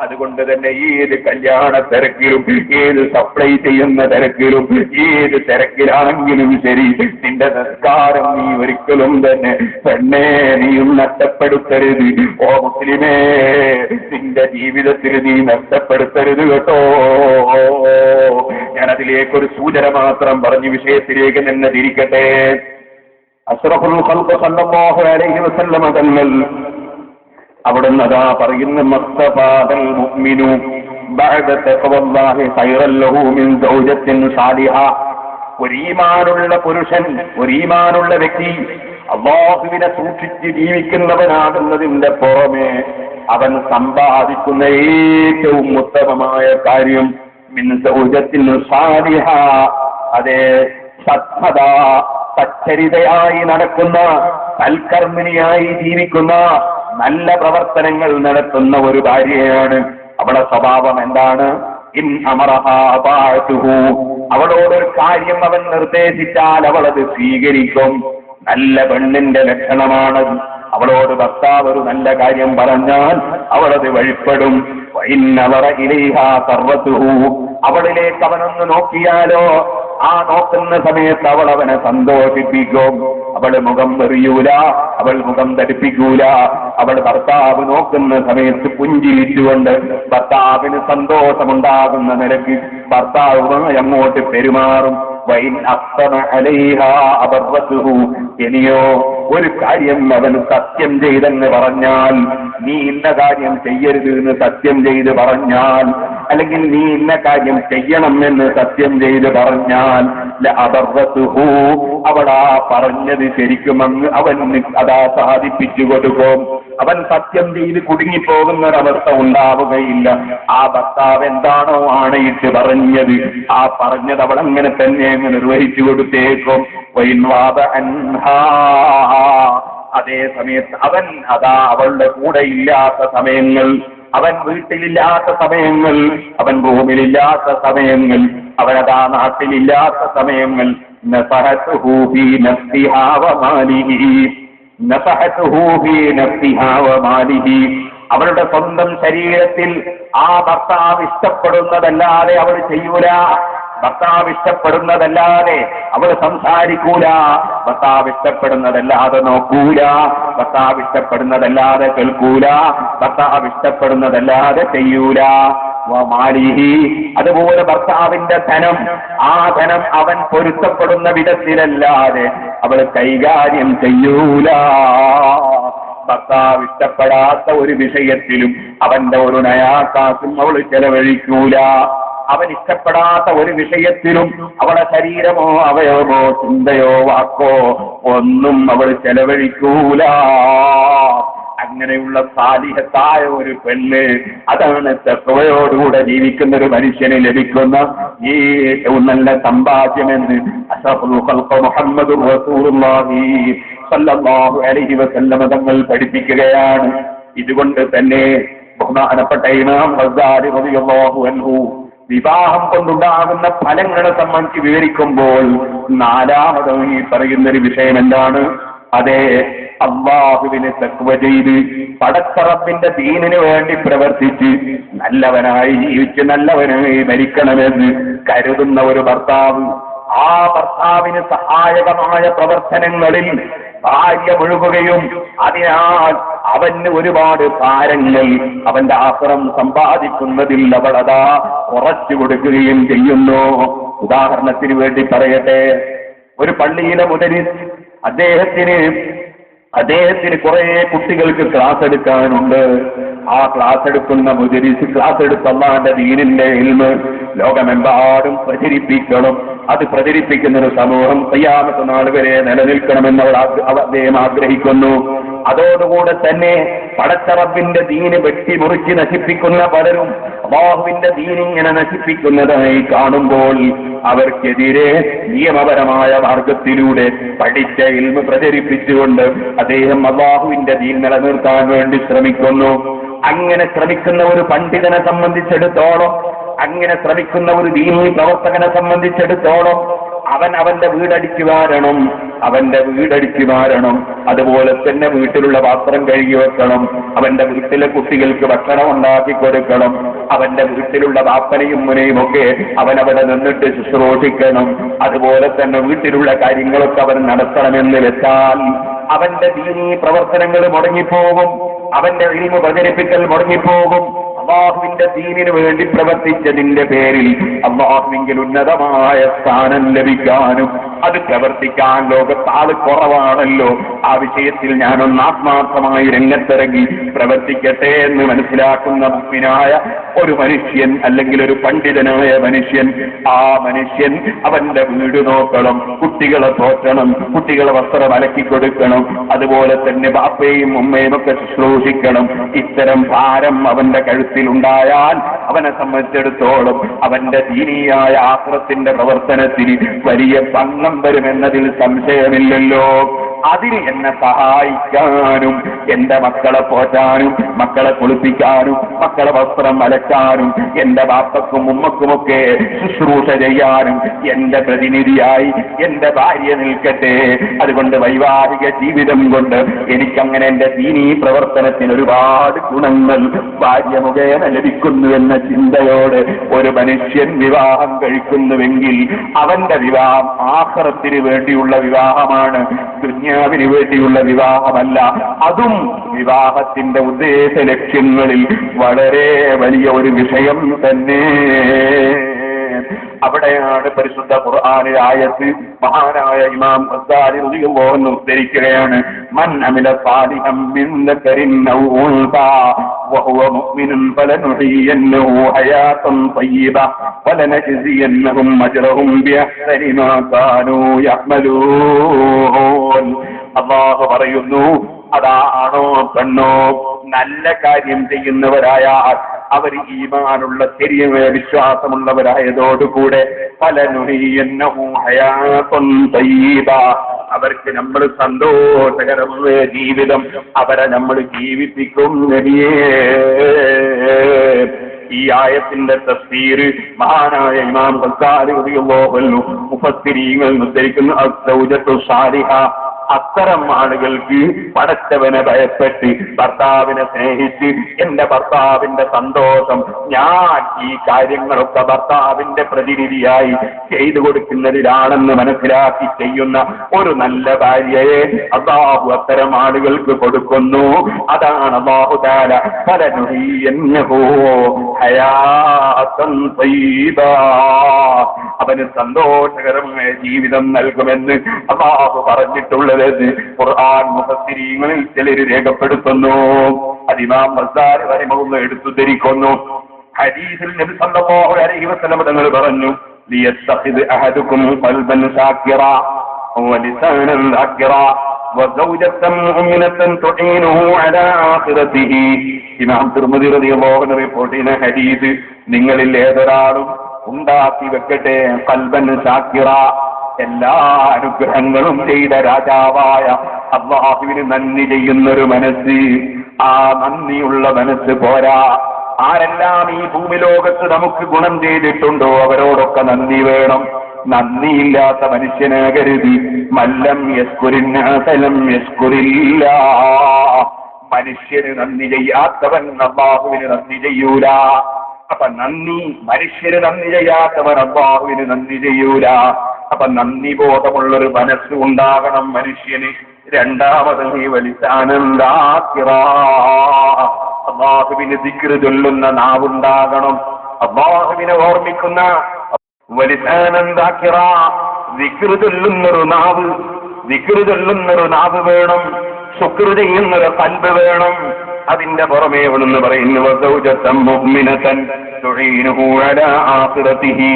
അതുകൊണ്ട് തന്നെ ഏത് കല്യാണ തിരക്കിലും, ഏത് സപ്ലൈ ചെയ്യുന്ന തിരക്കിലും, ഏത് തിരക്കിലാണെങ്കിലും ശരി, നിന്റെ നിസ്കാരം നീ ഒരിക്കലും തന്നെ പെണ്ണേ നീയും നഷ്ടപ്പെടുത്തരുത്. ഓ മുസ്ലിമേ, നിന്റെ ജീവിതത്തിൽ നീ നഷ്ടപ്പെടുത്തരുത് കേട്ടോ. ഞാൻ അതിലേക്കൊരു സൂചന മാത്രം പറഞ്ഞ് വിഷയത്തിലേക്ക് തന്നെ തിരിക്കട്ടെ. അഷ്റഫുൽ ഖൽഖ് സല്ലല്ലാഹു അലൈഹി വസല്ലം തങ്ങൾ അവിടുന്ന് അതാ പറയുന്ന മസ്തഫാദൽ മുഅ്മിനു ബഅദ തഖവല്ലാഹി ഖൈറൻ ലഹു മിൻ സൗജത്തിൻ സാലിഹ. ഒരു ഈമാനുള്ള പുരുഷൻ, ഒരു ഈമാനുള്ള വ്യക്തി അല്ലാഹുവിനെ സൂക്ഷിച്ച് ജീവിക്കുന്നവനാകുന്നതിന്റെ പുറമെ അവൻ സമ്പാദിക്കുന്ന ഏറ്റവും ഉത്തമമായ കാര്യം മിൻ സൗജത്തിൻ സാലിഹ, അതേ സത്മത, സച്ചരിതയായി നടക്കുന്ന, സൽക്കർമ്മിണിയായി ജീവിക്കുന്ന, നല്ല പ്രവർത്തനങ്ങൾ നടത്തുന്ന ഒരു ഭാര്യയാണ്. അവളുടെ സ്വഭാവം എന്താണ്? ഇൻ അമറഹാ അതാഅതുഹു, അവളോടൊരു കാര്യം അവൻ നിർദ്ദേശിച്ചാൽ അവളത് സ്വീകരിക്കും. നല്ല പെണ്ണിന്റെ ലക്ഷണമാണ്. അവളോട് ഭർത്താവ് ഒരു നല്ല കാര്യം പറഞ്ഞാൽ അവളത് വഴിപ്പെടും. വഇന്നവറ ഇലൈഹാ സർവതുഹു, അവളിലേക്ക് അവനൊന്ന് നോക്കിയാലോ ആ നോക്കുന്ന സമയത്ത് അവൾ അവനെ സന്തോഷിപ്പിക്കും. അവൾ മുഖം എറിയൂല, അവൾ മുഖം ധരിപ്പിക്കൂല. അവൾ ഭർത്താവ് നോക്കുന്ന സമയത്ത് പുഞ്ചിരിച്ചുകൊണ്ട് ഭർത്താവിന് സന്തോഷമുണ്ടാകുന്ന നിലയ്ക്ക് ഭർത്താവുമായി അങ്ങോട്ട് പെരുമാറും. വൈൻ അസ്തമ അലൈഹാ അബർറതുഹു, ഇനിയോ ഒരു കാര്യം അവൻ സത്യം ചെയ്തെന്ന് പറഞ്ഞാൽ, നീ ഇന്ന കാര്യം ചെയ്യരുത് എന്ന് സത്യം ചെയ്ത് പറഞ്ഞാൽ, അല്ലെങ്കിൽ നീ ഇന്ന കാര്യം ചെയ്യണം എന്ന് സത്യം ചെയ്ത് പറഞ്ഞാൽ, അബർറതുഹു, അവളാ പറഞ്ഞത് ശരിക്കും അങ്ങ് അവൻ അതാ സാധിപ്പിച്ചു കൊടുക്കും. അവൻ സത്യം ചെയ്ത് കുടുങ്ങിപ്പോകുന്ന ഒരവസ്ഥ ഉണ്ടാവുകയില്ല. ആ ഭർത്താവ് എന്താണോ ആണയിട്ട് പറഞ്ഞത്, ആ പറഞ്ഞത് അവൾ അങ്ങനെ തന്നെ അങ്ങ് നിർവഹിച്ചു കൊടുത്തേക്കും. അതേ സമയത്ത് അവൻ അതാ അവളുടെ കൂടെ ഇല്ലാത്ത സമയങ്ങൾ, അവൻ വീട്ടിലില്ലാത്ത സമയങ്ങൾ, അവൻ റൂമിലില്ലാത്ത സമയങ്ങൾ, അവനതാ നാട്ടിലില്ലാത്ത സമയങ്ങൾ, നസഹതുഹു ഫീ നഫ്സിഹാ വമാലിഹി, നസഹതുഹു ഫീ നഫ്സിഹാ വമാലിഹി, അവളുടെ സ്വന്തം ശരീരത്തിൽ ആ ഭർത്താവ് ഇഷ്ടപ്പെടുന്നതല്ലാതെ അവൾ ചെയ്യൂല. ഭർത്താവ് ഇഷ്ടപ്പെടുന്നതല്ലാതെ അവൾ സംസാരിക്കൂല. ഭർത്താവ് ഇഷ്ടപ്പെടുന്നതല്ലാതെ നോക്കൂല. ഭർത്താവ് ഇഷ്ടപ്പെടുന്നതല്ലാതെ കേൾക്കൂല. ഭർത്താവ് ഇഷ്ടപ്പെടുന്നതല്ലാതെ ചെയ്യൂല. മാലിഹി, അതുപോലെ ഭർത്താവിന്റെ ധനം, ആ ധനം അവൻ പൊരുത്തപ്പെടുന്ന വിധത്തിലല്ലാതെ അവൾ കൈകാര്യം ചെയ്യൂല. ഭർത്താവ് ഇഷ്ടപ്പെടാത്ത ഒരു വിഷയത്തിലും അവന്റെ ഒരു നയാകാശം അവൾ ചെലവഴിക്കൂല. അവൻ ഇഷ്ടപ്പെടാത്ത ഒരു വിഷയത്തിലും അവളുടെ ശരീരമോ അവയവമോ ചിന്തയോ വാക്കോ ഒന്നും അവൾ ചെലവഴിക്കൂല. അങ്ങനെയുള്ള സാലിഹത്തായ ഒരു പെണ്ണ്, അതാണ് തഖ്വയോടുകൂടെ ജീവിക്കുന്ന ഒരു മനുഷ്യന് ലഭിക്കുന്ന ഏറ്റവും നല്ല സമ്പാദ്യമെന്ന് അഷ്റഫുൽ ഖൽഖ് മുഹമ്മദുർ റസൂലുള്ളാഹി സല്ലല്ലാഹു അലൈഹി വസല്ലം തങ്ങൾ പഠിപ്പിക്കുകയാണ്. ഇതുകൊണ്ട് തന്നെ ബഹുമാനപ്പെട്ട ഇമാം ഗസാലി റളിയല്ലാഹു അൻഹു വിവാഹം കൊണ്ടുണ്ടാകുന്ന ഫലങ്ങളെ സംബന്ധിച്ച് വിവരിക്കുമ്പോൾ നാലാമതായി പറയുന്നൊരു വിഷയം എന്താണ്? അതെ, അല്ലാഹുവിനെ തഖ്വ ചെയ്ത് പടച്ച റബ്ബിന്റെ ദീനിനു വേണ്ടി പ്രവർത്തിച്ച് നല്ലവനായി ജീവിച്ച് നല്ലവനായി മരിക്കണമെന്ന് കരുതുന്ന ഒരു ഭർത്താവ്, ആ ഭർത്താവിന് സഹായകമായ പ്രവർത്തനങ്ങളിൽ ഭാര്യ മുഴുകുകയും അതിനാൽ അവന് ഒരുപാട് ഭാരങ്ങൾ അവന്റെ ആശ്രം സമ്പാദിക്കുന്നതിൽ അവളതാ ഉറച്ചു കൊടുക്കുകയും ചെയ്യുന്നു. ഉദാഹരണത്തിന് വേണ്ടി പറയട്ടെ, ഒരു പള്ളിയിലെ മുദരിസ് അദ്ദേഹത്തിന് അദ്ദേഹത്തിന് കുറെ കുട്ടികൾക്ക് ക്ലാസ് എടുക്കാനുണ്ട്. ആ ക്ലാസ് എടുക്കുന്ന മുദരിസ് ക്ലാസ് എടുത്ത അല്ലാഹുവിന്റെ ദീനിന്റെ ഇൽമ് ലോകമെമ്പാടും പ്രചരിപ്പിക്കണം. അത് പ്രചരിപ്പിക്കുന്ന ഒരു സമൂഹം ഖിയാമത്ത് നാൾ വരെ നിലനിൽക്കണമെന്ന് അദ്ദേഹം ആഗ്രഹിക്കുന്നു. അതോടുകൂടെ തന്നെ പടച്ച റബ്ബിന്റെ ദീന് വെട്ടിമുറിച്ച് നശിപ്പിക്കുന്ന പലരും അല്ലാഹുവിന്റെ ദീൻ ഇങ്ങനെ നശിപ്പിക്കുന്നതായി കാണുമ്പോൾ അവർക്കെതിരെ നിയമപരമായ മാർഗത്തിലൂടെ പഠിച്ച ഇൽമ് പ്രചരിപ്പിച്ചുകൊണ്ട് അദ്ദേഹം അല്ലാഹുവിന്റെ ദീൻ നിലനിർത്താൻ വേണ്ടി ശ്രമിക്കുന്നു. അങ്ങനെ ശ്രമിക്കുന്ന ഒരു പണ്ഡിതനെ സംബന്ധിച്ചിടത്തോളം, അങ്ങനെ ശ്രമിക്കുന്ന ഒരു ദീനീ പ്രവർത്തകനെ സംബന്ധിച്ചിടത്തോളം അവന്റെ വീടടിച്ചു വാരണം. അതുപോലെ തന്നെ വീട്ടിലുള്ള പാത്രം കഴുകി വെക്കണം. അവന്റെ വീട്ടിലെ കുട്ടികൾക്ക് ഭക്ഷണം ഉണ്ടാക്കി കൊടുക്കണം. അവന്റെ വീട്ടിലുള്ള ബാപ്പനെയും മുനെയും ഒക്കെ അവനവിടെ നിന്നിട്ട് ശുശ്രൂഷിക്കണം. അതുപോലെ തന്നെ വീട്ടിലുള്ള കാര്യങ്ങളൊക്കെ അവൻ നടത്തണമെന്ന് വെച്ചാൽ അവന്റെ ദീനീ പ്രവർത്തനങ്ങൾ മുടങ്ങിപ്പോകും. അവന്റെ ഇൽമു പ്രചരിപ്പിക്കൽ മുടങ്ങിപ്പോകും. അല്ലാഹുവിന്റെ ദീനിനു വേണ്ടി പ്രവർത്തിച്ചതിന്റെ പേരിൽ അല്ലാഹുവിങ്കിൽ ഉന്നതമായ സ്ഥാനം ലഭിക്കാനും അത് പ്രവർത്തിക്കാൻ ലോകത്താള് കുറവാണല്ലോ. ആ വിഷയത്തിൽ ഞാനൊന്ന് ആത്മാർത്ഥമായി രംഗത്തിറങ്ങി പ്രവർത്തിക്കട്ടെ എന്ന് മനസ്സിലാക്കുന്ന മുഅ്മിനായ ഒരു മനുഷ്യൻ, അല്ലെങ്കിൽ ഒരു പണ്ഡിതനായ മനുഷ്യൻ, ആ മനുഷ്യൻ അവന്റെ വീട് നോക്കണം, കുട്ടികളെ പോറ്റണം, കുട്ടികളെ വസ്ത്രം അലക്കി കൊടുക്കണം, അതുപോലെ തന്നെ ബാപ്പയും ഉമ്മയും ഒക്കെ ശുശ്രൂഷിക്കണം. ഇത്തരം ഭാരം അവന്റെ കഴുത്തിലുണ്ടായാൽ അവനെ സംബന്ധിച്ചിടത്തോളം അവന്റെ ദീനീയായ ആഖിറത്തിന്റെ പ്രവർത്തനത്തിന് വലിയ ഭംഗം വരുമെന്നതിൽ സംശയമില്ലല്ലോ. അതിന് എന്നെ സഹായിക്കാനും എന്റെ മക്കളെ പോറ്റാനും മക്കളെ കുളിപ്പിക്കാനും മക്കളെ വസ്ത്രം അലക്കാനും എന്റെ ബാപ്പക്കും ഉമ്മക്കുമൊക്കെ ശുശ്രൂഷ ചെയ്യാനും എന്റെ പ്രതിനിധിയായി എന്റെ ഭാര്യ നിൽക്കട്ടെ. അതുകൊണ്ട് വൈവാഹിക ജീവിതം കൊണ്ട് എനിക്കങ്ങനെ എന്റെ ദീനീ പ്രവർത്തനത്തിന് ഒരുപാട് ഗുണങ്ങൾ ഭാര്യ മുഖേന ലഭിക്കുന്നു എന്ന ചിന്തയോടെ ഒരു മനുഷ്യൻ വിവാഹം കഴിക്കുന്നുവെങ്കിൽ അവന്റെ വിവാഹം ആഖിറത്തിന് വേണ്ടിയുള്ള വിവാഹമാണ്, ദുനിയാവിന് വേണ്ടിയുള്ള വിവാഹമല്ല. അതും വിവാഹത്തിന്റെ ഉദ്ദേശ ലക്ഷ്യങ്ങളിൽ വളരെ വലിയ ഒരു വിഷയം തന്നെ. അവിടെയാണ് പരിശുദ്ധ ഖുർആനിലെ ആയത്ത് മഹാനായ ഇമാം ഗസാലി റളിയല്ലാഹു അൻഹു ഉദ്ധരിക്കുകയാണ്. മൻ അമില സാലിഹൻ മിൻ ദക്കരിൻ ഔ ഉൻസാ വഹുവ മുഅ്മിനുൻ ഫലനുഹയ്യന്നഹു ഹയാതൻ തയ്യിബ വലനജ്സിയന്നഹും അജ്റഹും ബിഅഹ്സനി മാ കാനൂ യഅമലൂൻ. അല്ലാഹു പറയുന്നു, അതാണോ പെണ്ണോ നല്ല കാര്യം ചെയ്യുന്നവരായാൽ അവർ ഈമാനുള്ള ശരിയായ വിശ്വാസമുള്ളവരായതോടുകൂടെ ഫലനുഹയ്യന്നഹു ഹയാതൻ തയ്യിബ, അവർക്ക് നമ്മൾ സന്തോഷകരമായ ജീവിതം അവരെ നമ്മൾ ജീവിപ്പിക്കും. നബിയേ, ഈ ആയത്തിന്റെ തഫ്സീർ മഹാനായ ഇമാം ഗസാലി റളിയല്ലാഹു അൻഹു മുഫസ്സിരീങ്ങൾ ഉദ്ധരിക്കുന്നു. അസ്സൗജത്തു സാലിഹ, അത്തരം ആളുകൾക്ക് പടച്ചവനെ ഭയപ്പെട്ട് ഭർത്താവിനെ സ്നേഹിച്ച് എന്റെ ഭർത്താവിന്റെ സന്തോഷം ഞാൻ ഈ കാര്യങ്ങളൊക്കെ ഭർത്താവിന്റെ പ്രതിനിധിയായി ചെയ്തു കൊടുക്കുന്നതിലാണെന്ന് മനസ്സിലാക്കി ചെയ്യുന്ന ഒരു നല്ല ഭാര്യയെ അല്ലാഹു അത്തരം ആളുകൾക്ക് കൊടുക്കുന്നു. അതാണ് അല്ലാഹു തആല ഫലനുഹയ്യന്നഹു ഹയാതൻ തയ്യിബ, അവന് സന്തോഷകരമായ ജീവിതം നൽകുമെന്ന് അല്ലാഹു പറഞ്ഞിട്ടുള്ളത് ഖുർആൻ മുഫസ്സിരീങ്ങളിൽ ചിലർ രേഖപ്പെടുത്തുന്നു. അത് ഇമാം ഗസാലി റഹിമഹുല്ലാഹ് എടുത്തുദ്ധരിക്കുന്നു. ഹദീസിൽ നബി സല്ലല്ലാഹു അലൈഹി വസല്ലം തങ്ങൾ പറഞ്ഞു, ലിയത്തഖിദ് അഹദുകും ഖൽബൻ സാക്കിറ വലിസാനൻ അക്റ വസൗജത്തൻ മുഅ്മിനത്തൻ തുഈനുഹു അലാ ആഖിറതിഹി. ഇമാം തിർമിദി റളിയല്ലാഹു അൻഹു റിപ്പോർട്ട് ചെയ്യുന്ന ഹദീസ്, നിങ്ങളിൽ ഏതൊരാളും ഉണ്ടാക്കി വെക്കട്ടെ ഖൽബൻ സാക്കിറ, എല്ലാ അനുഗ്രഹങ്ങളും ചെയ്ത രാജാവായ അല്ലാഹുവിന് നന്ദി ചെയ്യുന്നൊരു മനസ്സ്. ആ നന്ദിയുള്ള മനസ്സ് പോരാ, ആരെല്ലാം ഈ ഭൂമിലോകത്ത് നമുക്ക് ഗുണം ചെയ്തിട്ടുണ്ടോ അവരോടൊക്കെ നന്ദി വേണം. നന്ദിയില്ലാത്ത മനുഷ്യനാകരുത്. മല്ലം യസ്കുരിന്നാസലം യസ്കുരില്ല, മനുഷ്യന് നന്ദി ചെയ്യാത്തവൻ അല്ലാഹുവിന് നന്ദി ചെയ്യൂല. അപ്പൊ നന്ദി, മനുഷ്യന് നന്ദി ചെയ്യാത്തവൻ അല്ലാഹുവിന് നന്ദി ചെയ്യൂല. അപ്പൊ നന്ദി ബോധമുള്ളൊരു മനസ്സ് ഉണ്ടാകണം മനുഷ്യന്. രണ്ടാമത് അല്ലാഹുവിന് ദിക്ർ ചൊല്ലുന്ന നാവുണ്ടാകണം. അല്ലാഹുവിനെ ഓർമ്മിക്കുന്ന ദിക്ർ ചൊല്ലുന്നൊരു നാവ് വേണം. ശുക്ർ ചെയ്യുന്നൊരു ഖൽബ് വേണം. അതിന്റെ പുറമേ എന്ന് പറയുന്നു വസൗജതൻ മുഅ്മിനതൻ തുഈനുഹു അലാ ആഖിറതിഹി.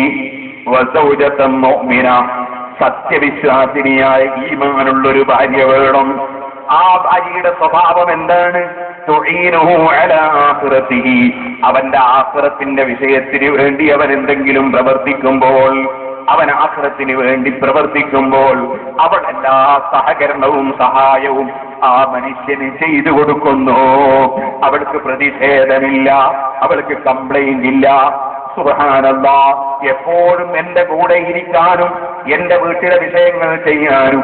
വസൗജതൻ മുഅ്മിന, സത്യവിശ്വാസിനിയായ ഈമാനുള്ളൊരു ഭാര്യ വേണം. ആ ഭാര്യയുടെ സ്വഭാവം എന്താണ്? തുഈനുഹു അലാ ആഖിറതിഹി, അവന്റെ ആഖിറത്തിന്റെ വിഷയത്തിന് വേണ്ടി അവൻ എന്തെങ്കിലും പ്രവർത്തിക്കുമ്പോൾ, അവൻ ആഖിറത്തിന് വേണ്ടി പ്രവർത്തിക്കുമ്പോൾ അവൾ എല്ലാ സഹകരണവും സഹായവും ആ മനുഷ്യന് ചെയ്തു കൊടുക്കുന്നു. അവൾക്ക് പ്രതിഷേധമില്ല, അവൾക്ക് കംപ്ലൈന്റ് ഇല്ല. സുബ്ഹാനല്ലാഹ്, എപ്പോഴും എന്റെ കൂടെ ഇരിക്കാനും എന്റെ വീട്ടിലെ വിഷയങ്ങൾ ചെയ്യാനും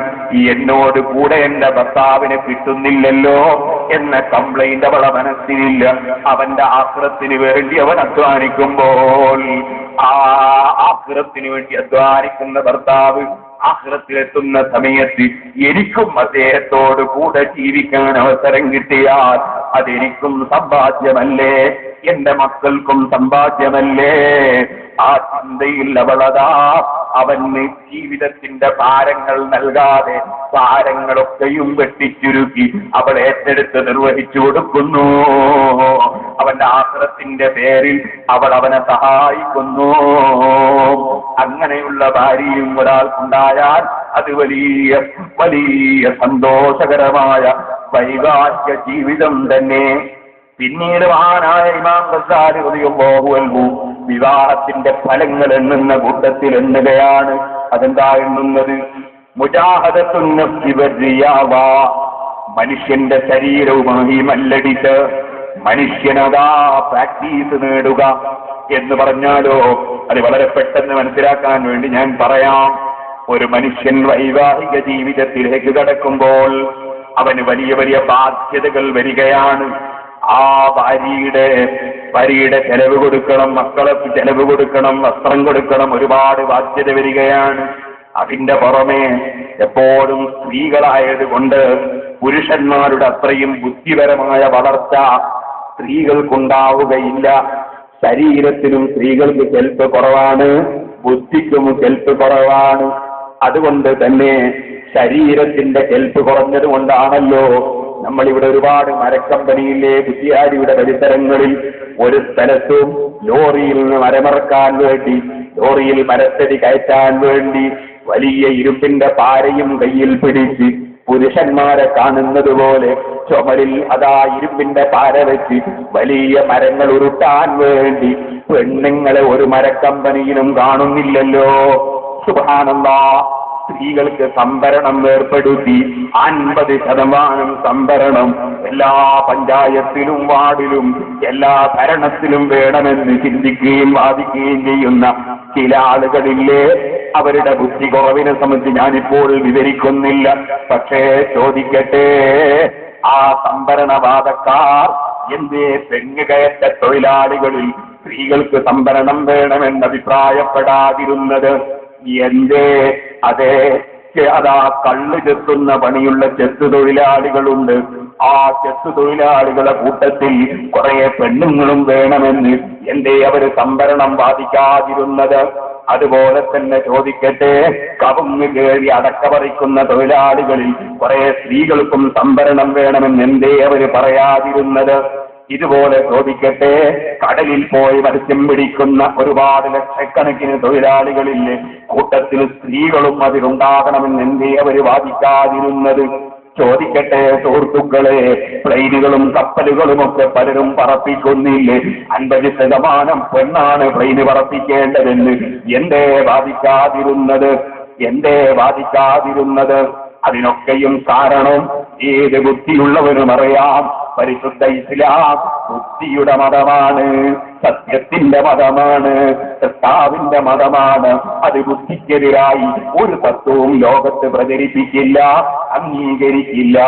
എന്നോട് കൂടെ എന്റെ ഭർത്താവിനെ കിട്ടുന്നില്ലല്ലോ എന്ന കംപ്ലൈന്റ് അവളെ മനസ്സിലില്ല. അവന്റെ ആഖിറത്തിന് വേണ്ടി അവൻ അധ്വാനിക്കുമ്പോൾ, ആ ആഖിറത്തിന് വേണ്ടി അധ്വാനിക്കുന്ന ഭർത്താവ് ആഖിറത്തിലെത്തുന്ന സമയത്ത് എനിക്കും അദ്ദേഹത്തോട് കൂടെ ജീവിക്കാൻ അവസരം കിട്ടിയാൽ അതെനിക്കും സമ്പാദ്യമല്ലേ, എന്റെ മക്കൾക്കും സമ്പാദ്യമല്ലേ? ആ ചിന്തയിൽ അവളതാ അവന് ജീവിതത്തിന്റെ ഭാരങ്ങൾ നൽകാതെ ഭാരങ്ങളൊക്കെയും വെട്ടിച്ചുരുക്കി അവൾ ഏറ്റെടുത്ത് നിർവഹിച്ചു കൊടുക്കുന്നു. അവന്റെ ആഖിറത്തിന്റെ പേരിൽ അവൾ അവനെ സഹായിക്കുന്നു. അങ്ങനെയുള്ള ഭാര്യയും ഒരാൾക്കുണ്ടായാൽ അത് വലിയ വലിയ സന്തോഷകരമായ വൈവാഹിക ജീവിതം തന്നെ. പിന്നീട് മഹാനായ ഇമാം ഗസാലി റളിയല്ലാഹു അൻഹു വിവാഹത്തിന്റെ ഫലങ്ങൾ എണ്ണുന്ന കൂട്ടത്തിൽ എണ്ണുകയാണ്. അതെന്താ എണ്ണുന്നത്? മുജാഹദത്തുൻ നഫ്സി വറിയാവ, മനുഷ്യന്റെ ശരീരവുമായി മല്ലടിച്ച് മനുഷ്യനതാ പ്രാക്ടീസ് നേടുക എന്ന് പറഞ്ഞാലോ അത് വളരെ പെട്ടെന്ന് മനസ്സിലാക്കാൻ വേണ്ടി ഞാൻ പറയാം. ഒരു മനുഷ്യൻ വൈവാഹിക ജീവിതത്തിലേക്ക് കടക്കുമ്പോൾ അവന് വലിയ വലിയ ബാധ്യതകൾ വരികയാണ്. ആ ഭാര്യയുടെ ചെലവ് കൊടുക്കണം, മക്കളെ ചെലവ് കൊടുക്കണം, വസ്ത്രം കൊടുക്കണം, ഒരുപാട് ബാധ്യത വരികയാണ്. അതിന്റെ പുറമെ എപ്പോഴും സ്ത്രീകളായത് കൊണ്ട് പുരുഷന്മാരുടെ അത്രയും ബുദ്ധിപരമായ വളർച്ച സ്ത്രീകൾക്കുണ്ടാവുകയില്ല. ശരീരത്തിനും സ്ത്രീകൾക്ക് കെൽപ്പ് കുറവാണ്, ബുദ്ധിക്കും കെൽപ്പ് കുറവാണ്. അതുകൊണ്ട് തന്നെ ശരീരത്തിന്റെ കെൽപ്പ് കുറഞ്ഞത് കൊണ്ടാണല്ലോ നമ്മളിവിടെ ഒരുപാട് മരക്കമ്പനിയിലെ കുറ്റിയാടിയുടെ പരിസരങ്ങളിൽ ഒരു സ്ഥലത്തും ലോറിയിൽ നിന്ന് മരമിറക്കാൻ വേണ്ടി, ലോറിയിൽ മരത്തടി കയറ്റാൻ വേണ്ടി വലിയ ഇരുമ്പിന്റെ പാരയും കയ്യിൽ പിടിച്ച് പുരുഷന്മാരെ കാണുന്നത് പോലെ ചുമരിൽ അതാ ഇരുമ്പിന്റെ പാര വെച്ച് വലിയ മരങ്ങൾ ഉരുട്ടാൻ വേണ്ടി പെണ്ണുങ്ങളെ ഒരു മരക്കമ്പനിയിലും കാണുന്നില്ലല്ലോ. സുബ്ഹാനല്ലാഹ്, സ്ത്രീകൾക്ക് സംവരണം ഏർപ്പെടുത്തി 50% സംവരണം എല്ലാ പഞ്ചായത്തിലും വാർഡിലും എല്ലാ ഭരണത്തിലും വേണമെന്ന് ചിന്തിക്കുകയും വാദിക്കുകയും ചെയ്യുന്ന ചില ആളുകളില്ലേ? അവരുടെ ബുദ്ധി കുറവിനെ സംബന്ധിച്ച് ഞാനിപ്പോൾ വിവരിക്കുന്നില്ല. പക്ഷേ ചോദിക്കട്ടെ, ആ സംവരണവാദക്കാർ എന്തേ തെങ്ങുകയറ്റ തൊഴിലാളികളിൽ സ്ത്രീകൾക്ക് സംവരണം വേണമെന്ന് അഭിപ്രായപ്പെടാതിരുന്നത്? എന്തേ? അതാ കള്ള് ചെത്തുന്ന പണിയുള്ള ചെത്തു തൊഴിലാളികളുണ്ട്. ആ ചെത്തു തൊഴിലാളികളുടെ കൂട്ടത്തിൽ കുറെ പെണ്ണുങ്ങളും വേണമെന്ന് എന്തേ അവര് സംവരണം വാദിക്കാതിരുന്നത്? അതുപോലെ തന്നെ ചോദിക്കട്ടെ, കവുങ്ങ് കേറി അടക്ക പറിക്കുന്ന തൊഴിലാളികളിൽ കുറെ സ്ത്രീകൾക്കും സംവരണം വേണമെന്ന് എന്തേ അവര് പറയാതിരുന്നത്? ഇതുപോലെ ചോദിക്കട്ടെ, കടലിൽ പോയി മത്സ്യം പിടിക്കുന്ന ഒരുപാട് ലക്ഷക്കണക്കിന് തൊഴിലാളികളില്ലേ, കൂട്ടത്തിൽ സ്ത്രീകളും അതിലുണ്ടാകണമെന്ന് എന്തേ അവര് വാദിക്കാതിരുന്നത്? ചോദിക്കട്ടെ സുഹൃത്തുക്കളെ, പ്ലെയിനുകളും കപ്പലുകളും ഒക്കെ പലരും പറപ്പിക്കുന്നില്ലേ? 50% പെണ്ണാണ് പ്ലെയിന് പറപ്പിക്കേണ്ടതെന്ന് എന്തേ വാദിക്കാതിരുന്നത്? എന്തേ വാദിക്കാതിരുന്നത്? അതിനൊക്കെയും കാരണം ഏത് ബുദ്ധിയുള്ളവനും അറിയാം, പരിശുദ്ധ ഇസ്ലാം ബുദ്ധിയുടെ മതമാണ്, സത്യത്തിന്റെ മതമാണ്, കർത്താവിന്റെ മതമാണ്. അത് ബുദ്ധിക്കെതിരായി ഒരു തത്വവും ലോകത്ത് പ്രചരിപ്പിക്കില്ല, അംഗീകരിക്കില്ല.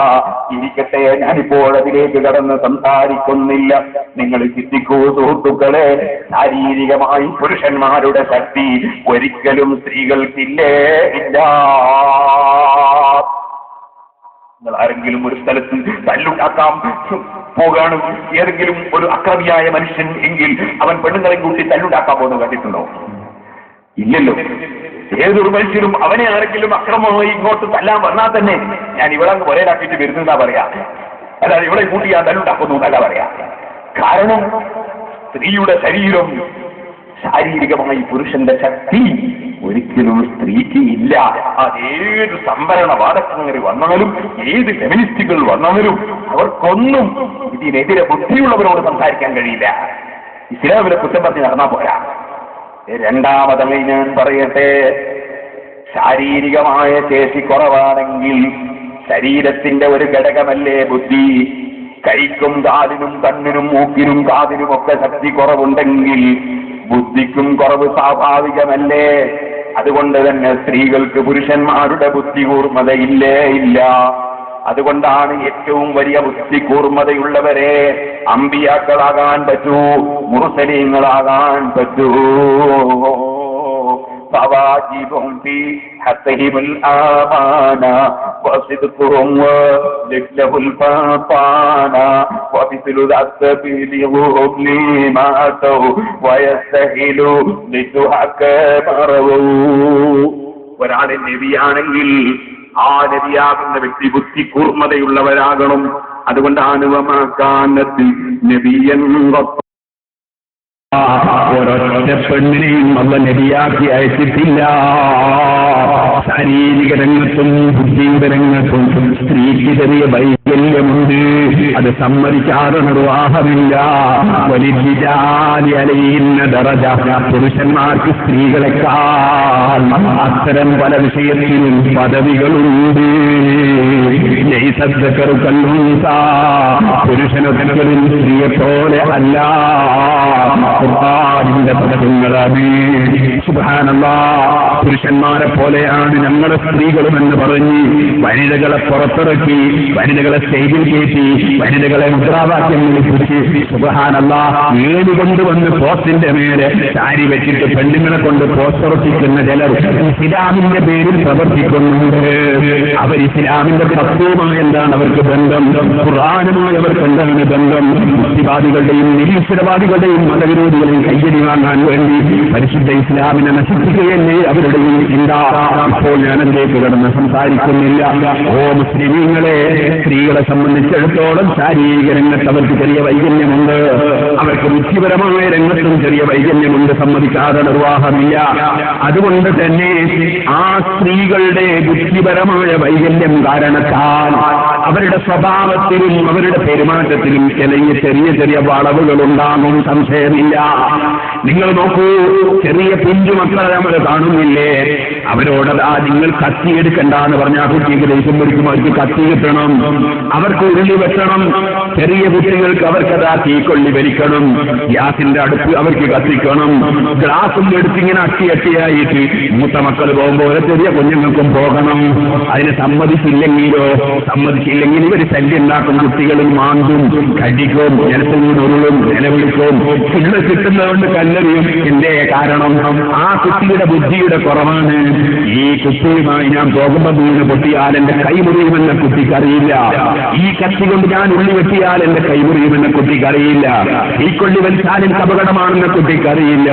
ഇരിക്കട്ടെ, ഞാനിപ്പോൾ അതിലേക്ക് കടന്ന് സംസാരിക്കുന്നില്ല. നിങ്ങൾ ചിന്തിക്കൂ സുഹൃത്തുക്കളെ, ശാരീരികമായി പുരുഷന്മാരുടെ ശക്തി ഒരിക്കലും സ്ത്രീകൾക്കില്ലേ? ഇല്ല. നിങ്ങൾ ആരെങ്കിലും ഒരു സ്ഥലത്ത് തല്ലുണ്ടാക്കാൻ പോകാണ്, ഏതെങ്കിലും ഒരു അക്രമിയായ മനുഷ്യൻ എങ്കിൽ അവൻ പെണ്ണുങ്ങളെ കൂട്ടി തല്ലുണ്ടാക്കാൻ പോകുന്നത് കണ്ടിട്ടുണ്ടോ? ഇല്ലല്ലോ. ഏതൊരു മനുഷ്യരും അവനെ ആരെങ്കിലും അക്രമമായി ഇങ്ങോട്ട് തല്ലാൻ വന്നാൽ തന്നെ ഞാൻ ഇവളങ്ങ് ഒരേലാക്കിയിട്ട് വരുന്നതാ പറയാ, അല്ലാതെ ഇവിടെ കൂട്ടി ഞാൻ തല്ലുണ്ടാക്കുന്നു എന്നല്ല പറയാ. കാരണം സ്ത്രീയുടെ ശരീരം, ശാരീരികമായി പുരുഷന്റെ ശക്തി ഒരിക്കലും സ്ത്രീക്ക് ഇല്ല. അതേത് സംവരണവാദക്കാർ വന്നാലും ഏത് ഫെമിനിസ്റ്റുകൾ വന്നാലും അവർക്കൊന്നും ഇതിനെതിരെ ബുദ്ധിയുള്ളവരോട് സംസാരിക്കാൻ കഴിയില്ല. ഇസ്ലാമിനെ കുറ്റം പറഞ്ഞ് നടന്നാ പോരാ. രണ്ടാമതായി ഞാൻ പറയട്ടെ, ശാരീരികമായ ശേഷി കുറവാണെങ്കിൽ ശരീരത്തിന്റെ ഒരു ഘടകമല്ലേ ബുദ്ധി. കൈക്കും കാലിനും കണ്ണിനും മൂക്കിനും കാതിനും ഒക്കെ ശക്തി കുറവുണ്ടെങ്കിൽ ബുദ്ധിക്കും കുറവ് സ്വാഭാവികമല്ലേ. അതുകൊണ്ട് തന്നെ സ്ത്രീകൾക്ക് പുരുഷന്മാരുടെ ബുദ്ധി കൂർമ്മതയില്ലേ ഇല്ല. അതുകൊണ്ടാണ് ഏറ്റവും വലിയ ബുദ്ധി കൂർമ്മതയുള്ളവരെ അമ്പിയാക്കളാകാൻ പറ്റൂ, മുർസലീങ്ങളാകാൻ പറ്റൂ. فواجبهم في حقهم الآمانة وصدقهم وذكره الفطانة ومثل ذات بلغهم لما أتوا ويستهل ذكرك مروا. ഒരാളെ നബിയാണെങ്കിൽ ആ നബിയാകുന്ന വ്യക്തി ബുദ്ധി കൂർമ്മതയുള്ളവരാകണം. അതുകൊണ്ടാണ് വമാകാനത്ത് നബിയൻ ഒരൊറ്റ പെണ്ണിനെയും അല്ല നബിയാക്കി അയച്ചിട്ടില്ല. ശാരീരിക രംഗത്തും ബുദ്ധിയുടെ രംഗത്തും സ്ത്രീക്ക് ചെറിയ വൈകല്യമുണ്ട്, അത് സമ്മതിക്കാതെ നിർവാഹമില്ല. വലിയ ദറജ, പുരുഷന്മാർക്ക് സ്ത്രീകളെക്കാൾ അത്തരം പല വിഷയത്തിലും പദവികളുണ്ട്. പുരുഷനൊരിക്കലും സ്ത്രീയെ പോലെ അല്ല. ഖുർആനിന്റെ പദങ്ങളാണ്. സുബ്ഹാനല്ലാഹ്, പുരുഷന്മാരെ പോലെയാണ് ഞങ്ങളുടെ സ്ത്രീകളുമെന്ന് പറഞ്ഞ് വനിതകളെ പുറത്തിറക്കി, വനിതകളെ സ്റ്റേജിൽ കയറ്റി, വനിതകളെ മുദ്രാവാക്യം വിളിപ്പിച്ച് സുബ്ഹാനല്ലാഹ് ഏടുകൊണ്ടുവന്ന് പോസ്റ്റിന്റെ മേലെ സാരി വെച്ചിട്ട് പെണ്ണുങ്ങളെ കൊണ്ട് പോസ്റ്ററൊട്ടിക്കുന്ന ചിലർ ഇസ്ലാമിന്റെ പേരിൽ പ്രവർത്തിക്കുന്നുണ്ട്. അവർ ഇസ്ലാമിന്റെ തത്വവുമായി എന്താണ് അവർക്ക് ബന്ധം, ഖുർആനുമായി അവർക്ക് എന്താണ് ബന്ധം? യുക്തിവാദികളുടെയും നിരീശ്വരവാദികളുടെയും മതവിരോധികളെയും കയ്യടി വാങ്ങാൻ വേണ്ടി പരിശുദ്ധ ഇസ്ലാമിനെ നശിപ്പിക്കുകയല്ലേ അവരുടെയും ചിന്ത. ഇപ്പോൾ ഞാൻ അതിലേക്ക് കടന്ന് സംസാരിക്കുന്നില്ല. ഓ മുസ്ലിമീങ്ങളെ, സ്ത്രീകളെ സംബന്ധിച്ചിടത്തോളം ശാരീരിക രംഗത്ത് അവർക്ക് ചെറിയ വൈകല്യമുണ്ട്, അവർക്ക് ബുദ്ധിപരമായ രംഗത്തും ചെറിയ വൈകല്യമുണ്ട്, സമ്മതിക്കാതെ നിർവാഹമില്ല. അതുകൊണ്ട് തന്നെ ആ സ്ത്രീകളുടെ ബുദ്ധിപരമായ വൈകല്യം കാരണത്താൽ അവരുടെ സ്വഭാവത്തിലും അവരുടെ പെരുമാറ്റത്തിലും ചെറിയ ചെറിയ വളവുകൾ ഉണ്ടാകും, സംശയമില്ല. നിങ്ങൾ നോക്കൂ, ചെറിയ പിഞ്ചു മക്കളെ നമ്മൾ കാണുന്നില്ലേ, അവരോടതാ നിങ്ങൾ കത്തിയെടുക്കണ്ടെന്ന് പറഞ്ഞ ആ കുട്ടിക്ക് ദേഷ്യം പിടിക്കും, അവർക്ക് കത്തി കിട്ടണം, അവർക്ക് ഉരുളി വെട്ടണം. ചെറിയ കുട്ടികൾക്ക് അവർക്കതാ തീക്കൊള്ളി വലിക്കണം, ഗ്യാസിന്റെ അടുപ്പ് അവർക്ക് കത്തിക്കണം, ഗ്ലാസിന്റെ അടുത്ത് ഇങ്ങനെ അട്ടിയായിട്ട് മൂത്ത മക്കൾ പോകുമ്പോൾ ചെറിയ കുഞ്ഞുങ്ങൾക്കും പോകണം. അതിനെ സമ്മതിച്ചില്ലെങ്കിൽ ഇവർ ശല്യം ഉണ്ടാക്കും, കുട്ടികളിൽ മാന്തും, കടിക്കും, ജലത്തിൽ ഉരുളും, നിലവിളിക്കും, പിന്നെ കിട്ടുന്നതുകൊണ്ട് കല്ലെറിയും. എന്റെ കാരണം ആ കുട്ടിയുടെ ബുദ്ധിയുടെ കുറവാണ്. ഈ കുട്ടിയുമായി ഞാൻ പോകുമ്പോൾ വീണ് പൊട്ടിയാൽ എന്റെ കൈ മുറിയുമെന്ന കുട്ടിക്കറിയില്ല. ഈ കത്തി കൊണ്ട് ഞാൻ ഉള്ളി വെട്ടിയാൽ എന്റെ കൈ മുറിയുമെന്ന കുട്ടിക്കറിയില്ല. ഈ കൊള്ളി വലിച്ചാൽ എനിക്ക് അപകടമാണെന്ന കുട്ടിക്കറിയില്ല.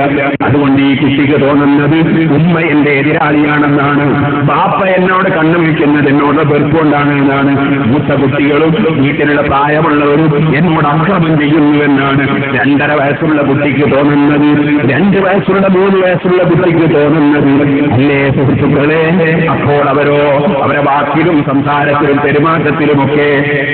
അതുകൊണ്ട് ഈ കുട്ടിക്ക് തോന്നുന്നത് ഉമ്മ എന്റെ എതിരാളിയാണെന്നാണ്, ബാപ്പ എന്നോട് കണ്ണു വയ്ക്കുന്നത് എന്നോട് വെറുപ്പുകൊണ്ടാണ് എന്നാണ്. മൂത്ത കുട്ടികളും വീട്ടിലുള്ള പ്രായമുള്ളവരും എന്നോട് അക്രമം ചെയ്യുന്നുവെന്നാണ് 2.5 വയസ്സുള്ള കുട്ടിക്ക് തോന്നുന്നത്, 2 വയസ്സുള്ള 3 വയസ്സുള്ള കുട്ടിക്ക് തോന്നുന്നത്. അല്ലേ സുഹൃത്തുക്കളെ? അപ്പോൾ അവരെ വാക്കിലും സംസാരത്തിലും പെരുമാറ്റത്തിലുമൊക്കെ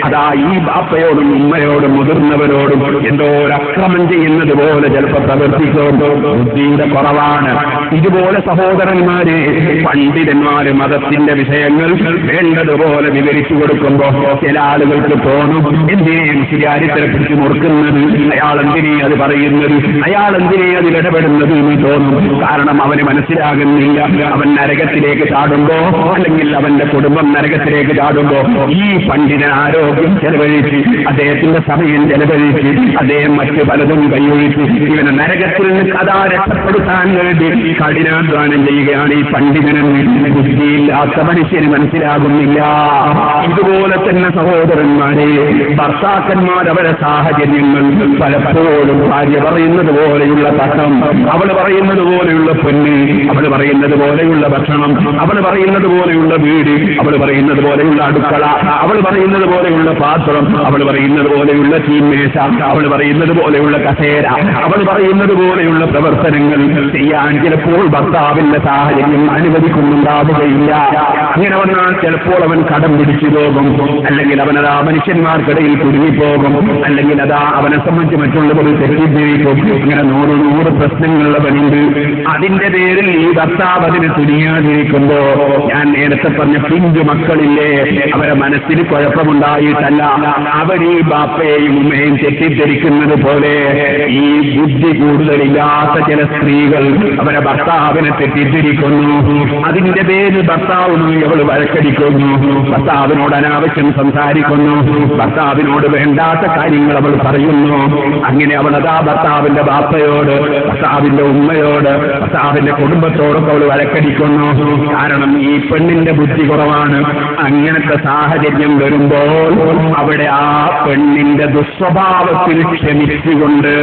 അതാ ഈ ബാപ്പയോടും ഉമ്മയോടും മുതിർന്നവരോടും എന്തോ ഒരു അക്രമം ചെയ്യുന്നത് പോലെ ചിലപ്പോൾ പ്രവർത്തിക്കുമ്പോൾ ബുദ്ധിയുടെ കുറവാണ്. ഇതുപോലെ സഹോദരന്മാരെ, പണ്ഡിതന്മാര് മതത്തിന്റെ വിഷയങ്ങൾ വേണ്ടതുപോലെ വിവരിച്ചു കൊടുക്കുമ്പോൾ ചില ആളുകൾക്ക് തോന്നും, എന്തേ മുസ്ലിയാരിത്തരെ പിടിച്ചു മുറുക്കുന്നത്, അയാൾ എന്തിനേ അത് പറയുന്നത്, അയാൾ എന്തിനേ അതിലിടപെടുന്നത് എന്ന് തോന്നും. കാരണം അവന് മനസ്സിലാകുന്നില്ല, അവൻ നരകത്തിലേക്ക് ചാടുമ്പോ അല്ലെങ്കിൽ അവന്റെ കുടുംബം നരകത്തിലേക്ക് ചാടുമ്പോ ഈ പണ്ഡിതൻ ആരോഗ്യം ചെലവഴിച്ച്, അദ്ദേഹത്തിന്റെ സമയം ചെലവഴിച്ച്, അദ്ദേഹം മറ്റു പലതും കൈയൊഴിച്ച് ഇവനെ നരകത്തിൽ നിന്ന് കഥാ രക്ഷപ്പെടുത്താൻ വേണ്ടി കഠിനാധ്വാനം ചെയ്യുകയാണ് ഈ പണ്ഡിതനെന്ന് ബുദ്ധിയില്ലാത്ത മനുഷ്യന് മനസ്സിലാകുന്നില്ല. ഇതുപോലെ തന്നെ സഹോദരന്മാരെ, ഭർത്താക്കന്മാർ അവരെ സാഹചര്യങ്ങൾ പലപ്പോഴും ഭാര്യ പറയുന്നത് പോലെയുള്ള തട്ടം, അവൾ പറയുന്നത് പോലെയുള്ള പൊന്ന്, അവൾ പറയുന്നത് പോലെ പോലെയുള്ള ഭക്ഷണം, അവൾ പറയുന്നത് പോലെയുള്ള വീട്, അവൾ പറയുന്നത് പോലെയുള്ള അടുക്കള, അവൾ പറയുന്നത് പോലെയുള്ള പാത്രം, അവൾ പറയുന്നത് പോലെയുള്ള തീന്മേശ, അവൾ പറയുന്നത് പോലെയുള്ള കസേര, അവൾ പറയുന്നത് പോലെയുള്ള പ്രവർത്തനങ്ങൾ ചെയ്യാൻ ചിലപ്പോൾ ഭർത്താവിന്റെ സാഹചര്യം അനുവദിക്കുന്നുണ്ടാവുകയില്ല. അങ്ങനെ വന്നാൽ ചിലപ്പോൾ അവൻ കടം പിടിച്ചു പോകും, അല്ലെങ്കിൽ അവനതാ മനുഷ്യന്മാർക്കിടയിൽ കുടുങ്ങിപ്പോകും, അല്ലെങ്കിൽ അതാ അവനെ സംബന്ധിച്ച് മറ്റുള്ളവർ തെറ്റിദ്ധരിക്കും. ഇങ്ങനെ 100 പ്രശ്നങ്ങൾ അവനുണ്ട്. അതിന്റെ പേരിൽ ഈ ഭർത്താവ് അതിന് തുനിയാതിരിക്കുമ്പോ ഞാൻ നേരത്തെ പറഞ്ഞ പിഞ്ചു മക്കളില്ലേ, അവരെ മനസ്സിന് കുഴപ്പമുണ്ടായിട്ടല്ല, അവർ ഈ ബാപ്പയെയും ഉമ്മയും തെറ്റിദ്ധരിക്കുന്നത് പോലെ ഈ ബുദ്ധി കൂടുതലില്ലാത്ത ചില സ്ത്രീകൾ അവരെ ഭർത്താവിനെ തെറ്റിദ്ധരിക്കുന്നു. അതിന്റെ പേരിൽ ഭർത്താവിനുമായി അവൾ വഴക്കടിക്കുന്നു, ഭർത്താവിനോട് അനാവശ്യം സംസാരിക്കുന്നു, ഭർത്താവിനോട് വേണ്ടാത്ത കാര്യങ്ങൾ അവൾ പറയുന്നു. അങ്ങനെ അവൾ അതാ ഭർത്താവിന്റെ ബാപ്പയോട്, ഭർത്താവിന്റെ ഉമ്മയോട്, ഭർത്താവിന്റെ കുടുംബത്തോടൊക്കെ അവൾ വഴക്കടിക്കുന്നു. കാരണം ഈ പെണ്ണിന്റെ ബുദ്ധി കുറവാണ്. അങ്ങനത്തെ സാഹചര്യം വരുമ്പോൾ അവിടെ ആ പെണ്ണിന്റെ ദുസ്വഭാവത്തിൽ ക്ഷമിച്ചുകൊണ്ട്,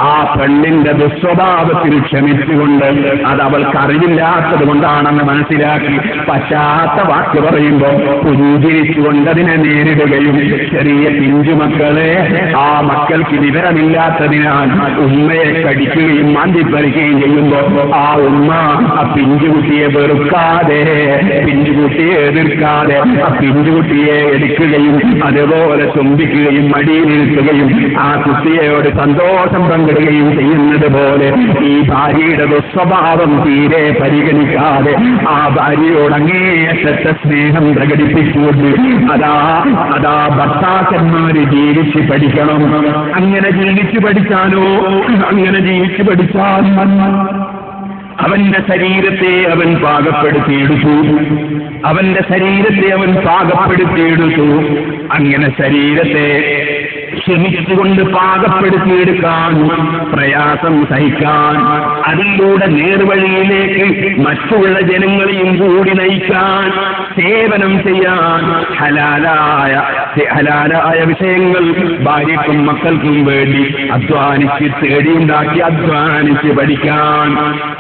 ആ പെണ്ണിന്റെ ദുസ്വഭാവത്തിൽ ക്ഷമിച്ചുകൊണ്ട്, അത് അവൾക്ക് അറിവില്ലാത്തത് കൊണ്ടാണെന്ന് മനസ്സിലാക്കി പറ്റാത്ത വാക്ക് പറയുമ്പോൾ പുഞ്ചിരിച്ചുകൊണ്ട് അതിനെ നേരിടുകയും, ചെറിയ പിഞ്ചുമക്കളെ ആ മക്കൾക്ക് വിവരമില്ലാത്തതിനാൽ ഉമ്മയെ കടിക്കുകയും മാന്തിപ്പറിക്കുകയും ചെയ്യുമ്പോൾ ആ ഉമ്മ ആ പിഞ്ചുകുട്ടിയെ വെറുക്കാതെ, പിഞ്ചുകുട്ടിയെ എതിർക്കാതെ ആ പിഞ്ചുകുട്ടിയെ എടുക്കുകയും അതുപോലെ ചുംബിക്കുകയും മടിയിലിരുത്തുകയും ആ കുട്ടിയോട് സന്തോഷം പങ്കിടുകയും ചെയ്യുന്നത് പോലെ ഈ ഭാര്യയുടെ ദുസ്വഭാവം തീരെ പരിഗണിക്കാതെ ആ ഭാര്യയോട് അങ്ങേയറ്റത്തെ സ്നേഹം പ്രകടിപ്പിച്ചുകൊണ്ട് അതാ ഭർത്താക്കന്മാര് ജീവിച്ച് പഠിക്കണം. അങ്ങനെ ജീവിച്ച് പഠിച്ചാലോ, അങ്ങനെ ജീവിച്ച് പഠിച്ചാൽ അവന്റെ ശരീരത്തെ അവൻ പാകപ്പെടുത്തിയെടുത്തു, അവന്റെ ശരീരത്തെ അവൻ പാകപ്പെടുത്തിയെടുത്തു. അങ്ങനെ ശരീരത്തെ ക്ഷമിച്ചുകൊണ്ട് പാകപ്പെടുത്തിയെടുക്കാൻ, പ്രയാസം സഹിക്കാൻ, അതിലൂടെ നേർവഴിയിലേക്ക് മറ്റുള്ള ജനങ്ങളെയും കൂടി നയിക്കാൻ, സേവനം ചെയ്യാൻ, ഹലാലായ വിഷയങ്ങൾ ഭാര്യയ്ക്കും മക്കൾക്കും വേണ്ടി അധ്വാനിച്ച് തേടിയുണ്ടാക്കി അധ്വാനിച്ച് പഠിക്കാൻ,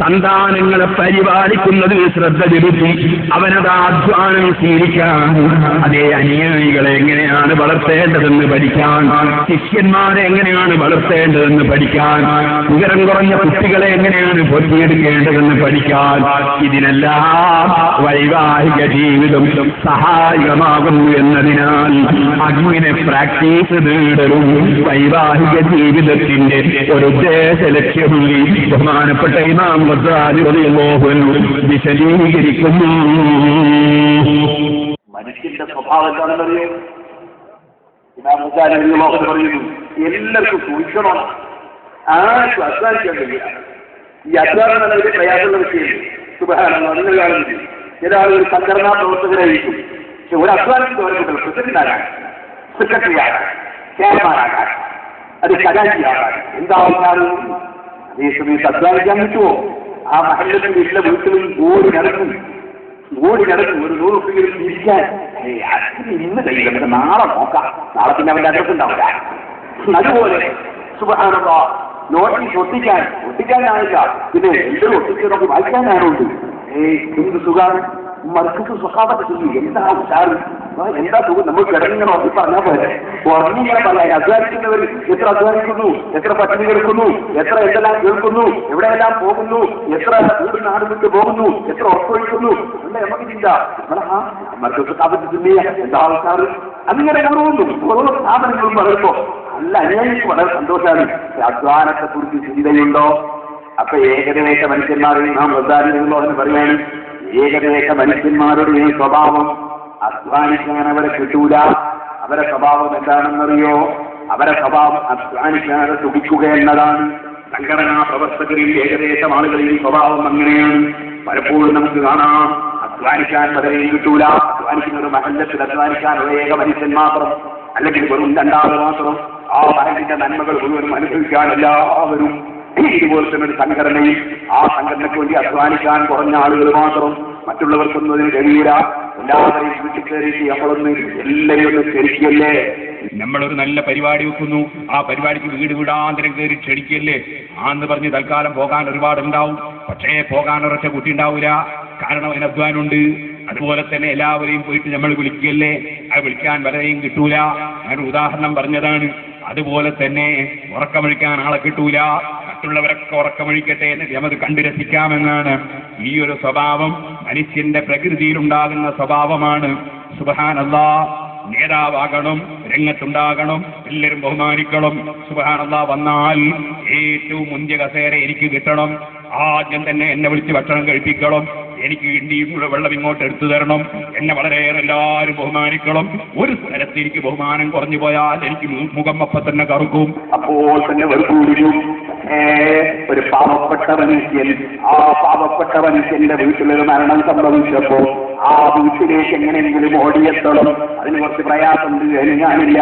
സന്താനങ്ങളെ പരിപാലിക്കുന്നതിൽ ശ്രദ്ധ ചെലുത്തി അവനത് അധ്വാനം ശീലിക്കാൻ, അതേ അനുയായികളെ എങ്ങനെയാണ് വളർത്തേണ്ടതെന്ന് പഠിക്കാൻ, ശിഷ്യന്മാരെ എങ്ങനെയാണ് വളർത്തേണ്ടതെന്ന് പഠിക്കാൻ, ഉയരം കുറഞ്ഞ കുട്ടികളെ എങ്ങനെയാണ് പൊറ്റിയെടുക്കേണ്ടതെന്ന് പഠിക്കാൻ, ഇതിനെല്ലാം വൈവാഹിക ജീവിതം സഹായകമാകുന്നു എന്നതിനാൽ അങ്ങനെ പ്രാക്ടീസ് നേടലും വൈവാഹിക ജീവിതത്തിന്റെ ഒരു ഉദ്ദേശ ലക്ഷ്യമായി ബഹുമാനപ്പെട്ട ഇമാം ഗസാലി റളിയല്ലാഹു അൻഹു വിശദീകരിക്കുന്നു. മനുഷ്യന്റെ സ്വഭാവം എന്താണെന്നറിയോ? ഇമാം ഗസാലി റളിയല്ലാഹു അൻഹു പറയുന്നു, എല്ലാവർക്കും സൂക്ഷിക്കണം, ആർക്കും അധ്വാനിക്കാൻ കഴിയില്ല. ഈ അധ്വാനം എന്ന ഒരു പ്രയാസമുള്ള വിഷയം സുബ്ഹാനല്ലാഹ് നിങ്ങൾ കാണുന്നില്ല. ചില ആളുകൾ സംഘടനാ പ്രവർത്തകരായിരിക്കും, പക്ഷെ ഒരു അധ്വാനത്തിന് പ്രസിഡന്റാകാൻ, സെക്രട്ടറിയാകാൻ, ചെയർമാനാകാൻ, അത് ഖജാൻജിയാകാൻ എന്താവുന്നാലും അതേസമയത്ത് അധ്വാനിക്കാൻ പറ്റുമോ? ആ മഹല്ലത്തിൽ എല്ലാ വീട്ടിലും ഓടി നടക്കും ഒരു 100 രൂപയിൽ ഇരിക്കാൻ ഇന്ന് കഴിയില്ല, നമുക്ക് നാളെ നോക്കാം, നാളെ പിന്നെ അവന്റെ അഡ്രസ് ഉണ്ടാവില്ല. അതുപോലെ സുബ്ഹാനല്ലാഹ് നോട്ടീസ് ഒട്ടിക്കാനാവില്ല, പിന്നെ എന്തൊരു ഒട്ടിച്ച് നമുക്ക് വായിക്കാനാണുണ്ട്. എന്ത് സുഖാണ്, മർക്കത്ത് സ്വഭാവത്തെ ചൊല്ലി എന്താ ഉഷാറ്, എന്താ സുഖം, നമ്മൾ കിടന്നിങ്ങനെ ഉറങ്ങി പറഞ്ഞാൽ പോലെ ഉറങ്ങിങ്ങനെ പറയാൻ. അധ്വാനിക്കുന്നവർ എത്ര അധ്വാനിക്കുന്നു, എത്ര പട്ടിണി കിടക്കുന്നു, എത്ര എന്തെല്ലാം കേൾക്കുന്നു, എവിടെയെല്ലാം പോകുന്നു, എത്ര വീട് നാട് വിട്ട് പോകുന്നു, എത്ര ഉറപ്പൊഴിക്കുന്നു അല്ല നമുക്ക് ചിന്ത. മർക്കത്ത് സ്ഥാപനത്തിൽ ചൊല്ലിയ എന്താ ഉഷാറ്, അങ്ങനെ ഓരോ സ്ഥാപനങ്ങളും പറയുമ്പോ നല്ല അനുയായിക്ക് വളരെ സന്തോഷമാണ്. അധ്വാനത്തെ കുറിച്ച് ചിന്തയുണ്ടോ? അപ്പൊ ഏകദേശ മനുഷ്യന്മാരുടെ നാം വൃദ്ധാരികളോ എന്ന് പറയാണ്, ഏകദേശ മനുഷ്യന്മാരുടെ ഈ സ്വഭാവം അധ്വാനിക്കാൻ അവരെ കിട്ടൂല. അവരെ സ്വഭാവം എന്താണെന്നറിയോ? അവരെ സ്വഭാവം അധ്വാനിക്കാതെ സുഖിക്കുക എന്നതാണ്. സംഘടനാ പ്രവർത്തകരിൽ ഏകദേശം ആളുകളിൽ ഈ സ്വഭാവം അങ്ങനെയാണ്. പലപ്പോഴും നമുക്ക് കാണാം, അധ്വാനിക്കാൻ പലരെയും കിട്ടൂല. അധ്വാനിക്കുന്ന ഒരു മഹല്ലത്തിൽ അധ്വാനിക്കാൻ ഏക മനുഷ്യൻ മാത്രം, അല്ലെങ്കിൽ വെറും 2 ആൾ മാത്രം. ആ മഹലിന്റെ നന്മകൾ മുഴുവനും അനുഭവിക്കാൻ എല്ലാവരും ഇതുപോലെ തന്നെ ഒരു സംഘടനയിൽ ആ സംഘടനയ്ക്ക് വേണ്ടി അധ്വാനിക്കാൻ കുറഞ്ഞ ആളുകൾ മാത്രം, മറ്റുള്ളവർക്കൊന്നും അതിന് കഴിയില്ല. എല്ലാവരെയും വീട്ടിൽ കയറിയിട്ട് നമ്മളൊന്ന് എല്ലാവരും ഒന്ന് ക്ഷണിക്കല്ലേ. നമ്മളൊരു നല്ല പരിപാടി വെക്കുന്നു, ആ പരിപാടിക്ക് വീടാന്തരം കയറി ക്ഷണിക്കല്ലേ ആന്ന് പറഞ്ഞ് തൽക്കാലം പോകാൻ ഒരുപാടുണ്ടാവും. പക്ഷേ പോകാൻ ഉറച്ച കുട്ടി ഉണ്ടാവില്ല. കാരണം അതിന് അധ്വാനമുണ്ട്. അതുപോലെ തന്നെ എല്ലാവരെയും പോയിട്ട് നമ്മൾ വിളിക്കുകയല്ലേ, അത് വിളിക്കാൻ വരെയും കിട്ടൂല. ഞാൻ ഉദാഹരണം പറഞ്ഞതാണ്. അതുപോലെ തന്നെ ഉറക്കമൊഴിക്കാൻ ആളെ കിട്ടൂല. മറ്റുള്ളവരൊക്കെ ഉറക്കമൊഴിക്കട്ടെ എന്ന് നമുക്ക് കണ്ടു രസിക്കാമെന്നാണ്. ഈ ഒരു സ്വഭാവം മനുഷ്യന്റെ പ്രകൃതിയിലുണ്ടാകുന്ന സ്വഭാവമാണ്. സുബ്ഹാനല്ലാഹ്, നേതാവാകണം, രംഗത്തുണ്ടാകണം, എല്ലാവരും ബഹുമാനിക്കണം. സുബ്ഹാനല്ലാഹ്, വന്നാൽ ഏറ്റവും മുന്തിയ കസേര എനിക്ക് കിട്ടണം, ആദ്യം തന്നെ എന്നെ വിളിച്ച് ഭക്ഷണം കഴിപ്പിക്കണം, എനിക്ക് ഇണ്ടിയും വെള്ളം ഇങ്ങോട്ട് എടുത്തു തരണം, എന്നെ വളരെയേറെ എല്ലാവരും ബഹുമാനിക്കണം. ഒരു സ്ഥലത്ത് എനിക്ക് ബഹുമാനം കുറഞ്ഞു പോയാൽ എനിക്ക് മുഖം അപ്പം തന്നെ കറുക്കും. അപ്പോൾ തന്നെ ഒരു പാവപ്പെട്ട മനുഷ്യൻ, ആ പാവപ്പെട്ട മനുഷ്യന്റെ വീട്ടിലൊരു മരണം സംഭവിച്ചപ്പോ ആ വീട്ടിലേക്ക് എങ്ങനെയെങ്കിലും ഓടിയെത്തണം. അതിന് കുറച്ച് പ്രയാസമുണ്ട്, അതിന് ഞാനില്ല.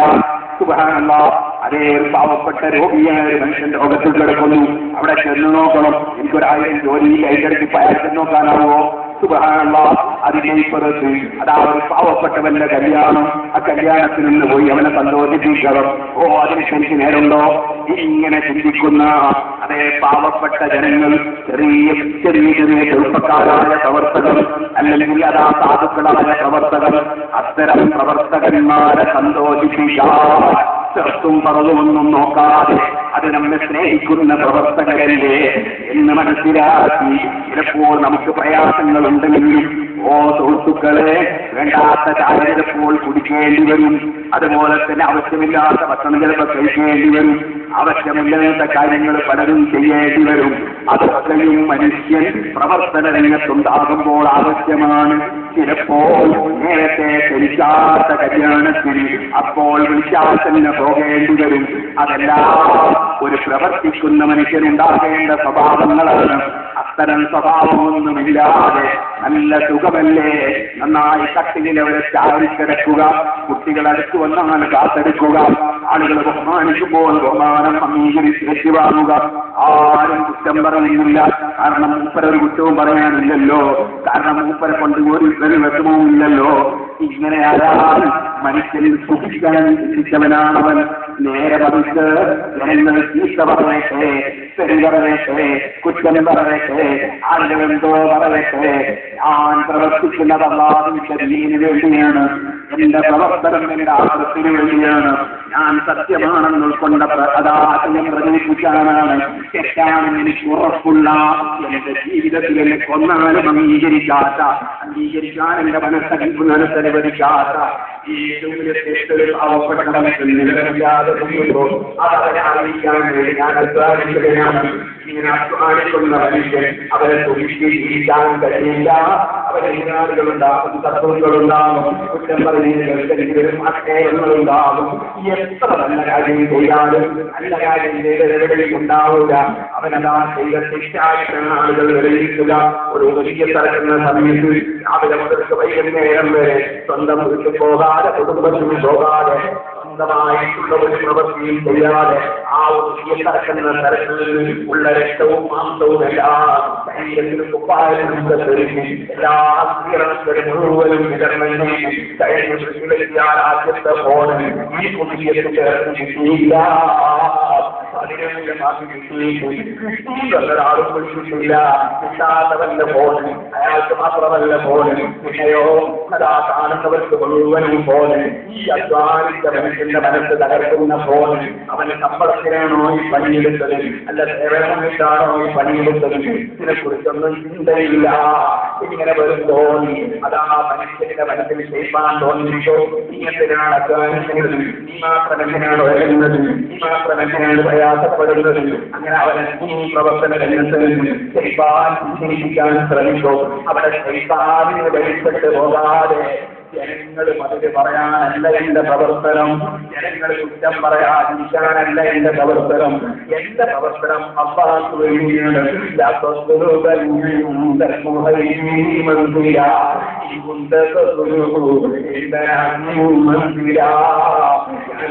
സുബ്ഹാനല്ലാഹ്, അതേ ഒരു പാവപ്പെട്ട രോഗിയായ ഒരു മനുഷ്യൻ രോഗത്തിൽ കിടക്കുന്നു. അവിടെ ചെന്ന് നോക്കണം. എനിക്കൊരായിരം ജോലിയിൽ അതിൻ്റെ പയാൽ ചെന്ന് നോക്കാനാവോ? സുബ്ഹാനല്ലാഹ്, അതിന്റെ ഇപ്പുറത്ത് അതാ ഒരു പാവപ്പെട്ടവന്റെ കല്യാണം. ആ കല്യാണത്തിൽ നിന്ന് പോയി അവനെ സന്തോഷിപ്പിക്കണം. ഓ, അതിന് ശരിക്ക് നേരുണ്ടോ? ഇങ്ങനെ ചിന്തിക്കുന്ന അതേ പാവപ്പെട്ട ജനങ്ങൾ, ചെറിയ ചെറിയ ചെറിയ ചെറുപ്പക്കാരായ പ്രവർത്തകർ, അല്ലെങ്കിൽ അതാ സാധുക്കളായ പ്രവർത്തകർ, അത്തരം പ്രവർത്തകന്മാരെ സന്തോഷിപ്പിക്കാൻ ചെറുത്തും പറതുമൊന്നും നോക്കാതെ അത് നമ്മെ സ്നേഹിക്കുന്ന പ്രവർത്തകരല്ലേ എന്ന് മനസ്സിലാക്കി ചിലപ്പോൾ നമുക്ക് പ്രയാസങ്ങളുണ്ടെങ്കിലും ഓ സുഹൃത്തുക്കളെ, വേണ്ടാത്ത ചായ ചിലപ്പോൾ കുടിക്കേണ്ടി വരും. അതുപോലെ തന്നെ ആവശ്യമില്ലാത്ത ഭക്ഷണം ചിലപ്പോൾ കഴിക്കേണ്ടി വരും. ആവശ്യമില്ലാത്ത കാര്യങ്ങൾ പലരും ചെയ്യേണ്ടി വരും. അതൊക്കെയും മനുഷ്യൻ പ്രവർത്തന രംഗത്തുണ്ടാകുമ്പോൾ ആവശ്യമാണ്. ചിലപ്പോൾ നേരത്തെ ക്ഷണിക്കാത്ത കല്യാണത്തിന് അപ്പോൾ വിളിച്ചാൽ തന്നെ പോകേണ്ടി വരും. അതെല്ലാം ഒരു പ്രവർത്തിക്കുന്ന മനുഷ്യനുണ്ടാകേണ്ട സ്വഭാവങ്ങളാണ്. അത്തരം സ്വഭാവമൊന്നുമില്ലാതെ നല്ല സുഖമല്ലേ, നന്നായി കട്ടിലവരെ ചാരിക്കിടക്കുക, കുട്ടികൾ അടുത്ത് വന്നാൽ കാത്തെടുക്കുക, ആളുകൾ ബഹുമാനിക്കുമ്പോൾ ബഹുമാനം അംഗീകരിച്ച് ഏറ്റുവാങ്ങുക. ആരും കുറ്റം പറയുന്നില്ല. കാരണം മൂപ്പരൊരു കുറ്റവും പറയാനില്ലല്ലോ. കാരണം മൂപ്പരെ കൊണ്ട് ഒരു വിഷമവും ഇല്ലല്ലോ. ഇങ്ങനെ ആരാൽ മനുഷ്യനിൽ സൂക്ഷിക്കാൻ ശിക്ഷിച്ചവനാണവൻ. നേരെ മറിച്ച് ജനങ്ങൾ ചീത്ത പറയട്ടെ, തെറി പറയട്ടെ, കുറ്റം പറയട്ടെ, ആളുകളെന്തോ പറയട്ടെ, ഞാൻ പ്രവർത്തിക്കുന്നത് അല്ലാഹുവിന്റെ ദീനിന് വേണ്ടിയാണ്. എന്റെ പ്രവർത്തനം എന്റെ ആദർശത്തിന് വേണ്ടിയാണ്. ഞാൻ സത്യമാണെന്ന് ഉൾക്കൊണ്ട അതാശയം പ്രചരിപ്പിക്കാനാണ്. തെറ്റാണെന്ന് എനിക്ക് ഉറപ്പുള്ള, എന്റെ ജീവിതത്തിൽ എന്നെ കൊന്നാലും അംഗീകരിക്കാൻ എന്റെ മനസ്സനുവദിക്കാത്ത ഏറ്റവും പാവപ്പെട്ടവർക്ക് നിലവില്ലാതെ അവരെ അറിയിക്കാൻ വേണ്ടി ഞാൻ അധ്വാനിക്കുകയാണ്. ഇങ്ങനെ അധ്വാനിക്കുന്ന മനുഷ്യൻ അവരെ ജീവിക്കാൻ കഴിയില്ല. അവരെ എതിരാളികളുണ്ടാകും, ശത്രുക്കളുണ്ടാകും, കുറ്റം പറയുന്നതിനും ആശയങ്ങളുണ്ടാകും. എത്ര നല്ല കാര്യം ചെയ്താലും നല്ല കാര്യം ചെയ്തവരെയും ഉണ്ടാവില്ല. അവനതാ ചെയ്ത തെറ്റായിട്ടാണ് ആളുകൾ വിലയിരുത്തുക. ഒരു വലിയ തരക്കുന്ന സമയത്ത് രാവിലെ മുതൽക്ക് വൈകുന്നേരം വരെ സ്വന്തം വീട്ടിൽ പോകാതെ, കുടുംബത്തിൽ പോകാതെ, സ്വന്തമായിട്ടുള്ള ഒരു പ്രവൃത്തിയും ചെയ്യാതെ ആ ഒരു തരക്കുന്ന തരത്തിൽ ഉള്ള രക്തവും മാംസവും എല്ലാം ശരീരത്തിന് കുപ്പായത്തിനൊക്കെ തെളിഞ്ഞ് എല്ലാ സ്ത്രീകളും മുഴുവനും വിതരണം കഴിഞ്ഞ ആദ്യത്തെ ഫോണ് ഈ പുതിയ ചേർന്ന് കിട്ടിയില്ല. ഒരാളും വിളിച്ചിട്ടില്ല. കിട്ടാത്തവന്റെ ഫോണ് അയാൾക്ക് മാത്രമല്ല ഫോണ്, പിന്നെയോ അതാ കാണുന്നവർക്ക് മുഴുവനും ഫോണ്. ഈ അധ്വാനിച്ച മനുഷ്യന്റെ മനസ്സ് തകർക്കുന്ന ഫോണ്. അവന് ശമ്പളത്തിനാണോ ഈ പണിയെടുത്തത്, അല്ല സേവനമിട്ടാണോ ഈ പണിയെടുത്തത്, ഇതിനെക്കുറിച്ചൊന്നും ചിന്തയില്ല. ഇങ്ങനെ വരും തോന്നി അതാ മനുഷ്യന്റെ മനസ്സിൽ ചെയ്യിപ്പാൻ തോന്നിച്ചോ. ഇങ്ങനെയാണ് അധ്വാനിക്കുന്നത്, നീ മാത്രം എങ്ങനെയാണ് വരുന്നത്, നീ മാത്രം എങ്ങനെയാണ് പ്രയാസപ്പെടുന്നത്. അങ്ങനെ അവനെ ഈ പ്രവർത്തന രംഗത്ത് ചെയ്യിപ്പാൻ ചിന്തിക്കാൻ ശ്രമിച്ചോ. അവരെ ചെയ്യിപ്പാനിന് വെളിപ്പെട്ട് പോകാതെ ജനങ്ങൾ മതില് പറയാനല്ല എന്റെ പ്രവർത്തനം, ജനങ്ങൾ കുറ്റം പറയാതിരിക്കാനല്ല എന്റെ പ്രവർത്തനം. എന്റെ പ്രവർത്തനം അള്ളാഹുവിന് വേണ്ടിയാണ്.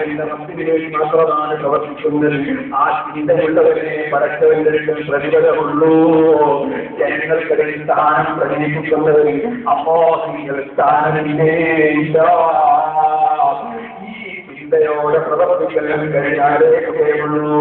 എന്റെ മത്തിനു വേണ്ടി മാത്രമാണ് പ്രവർത്തിക്കുന്നത്. ആ ചിന്തയുള്ളവരെ പടച്ചവന്റെ പ്രതിഫലമുള്ളൂ. ജനങ്ങൾക്കിടയിൽ സ്ഥാനം പ്രകടിപ്പിക്കുന്നത് അപ്പോ നിങ്ങൾ സ്ഥാനമില്ലേ. ഈ ചിന്തയോടെ പ്രവർത്തിക്കാൻ കഴിഞ്ഞാലേ ഉള്ളൂ.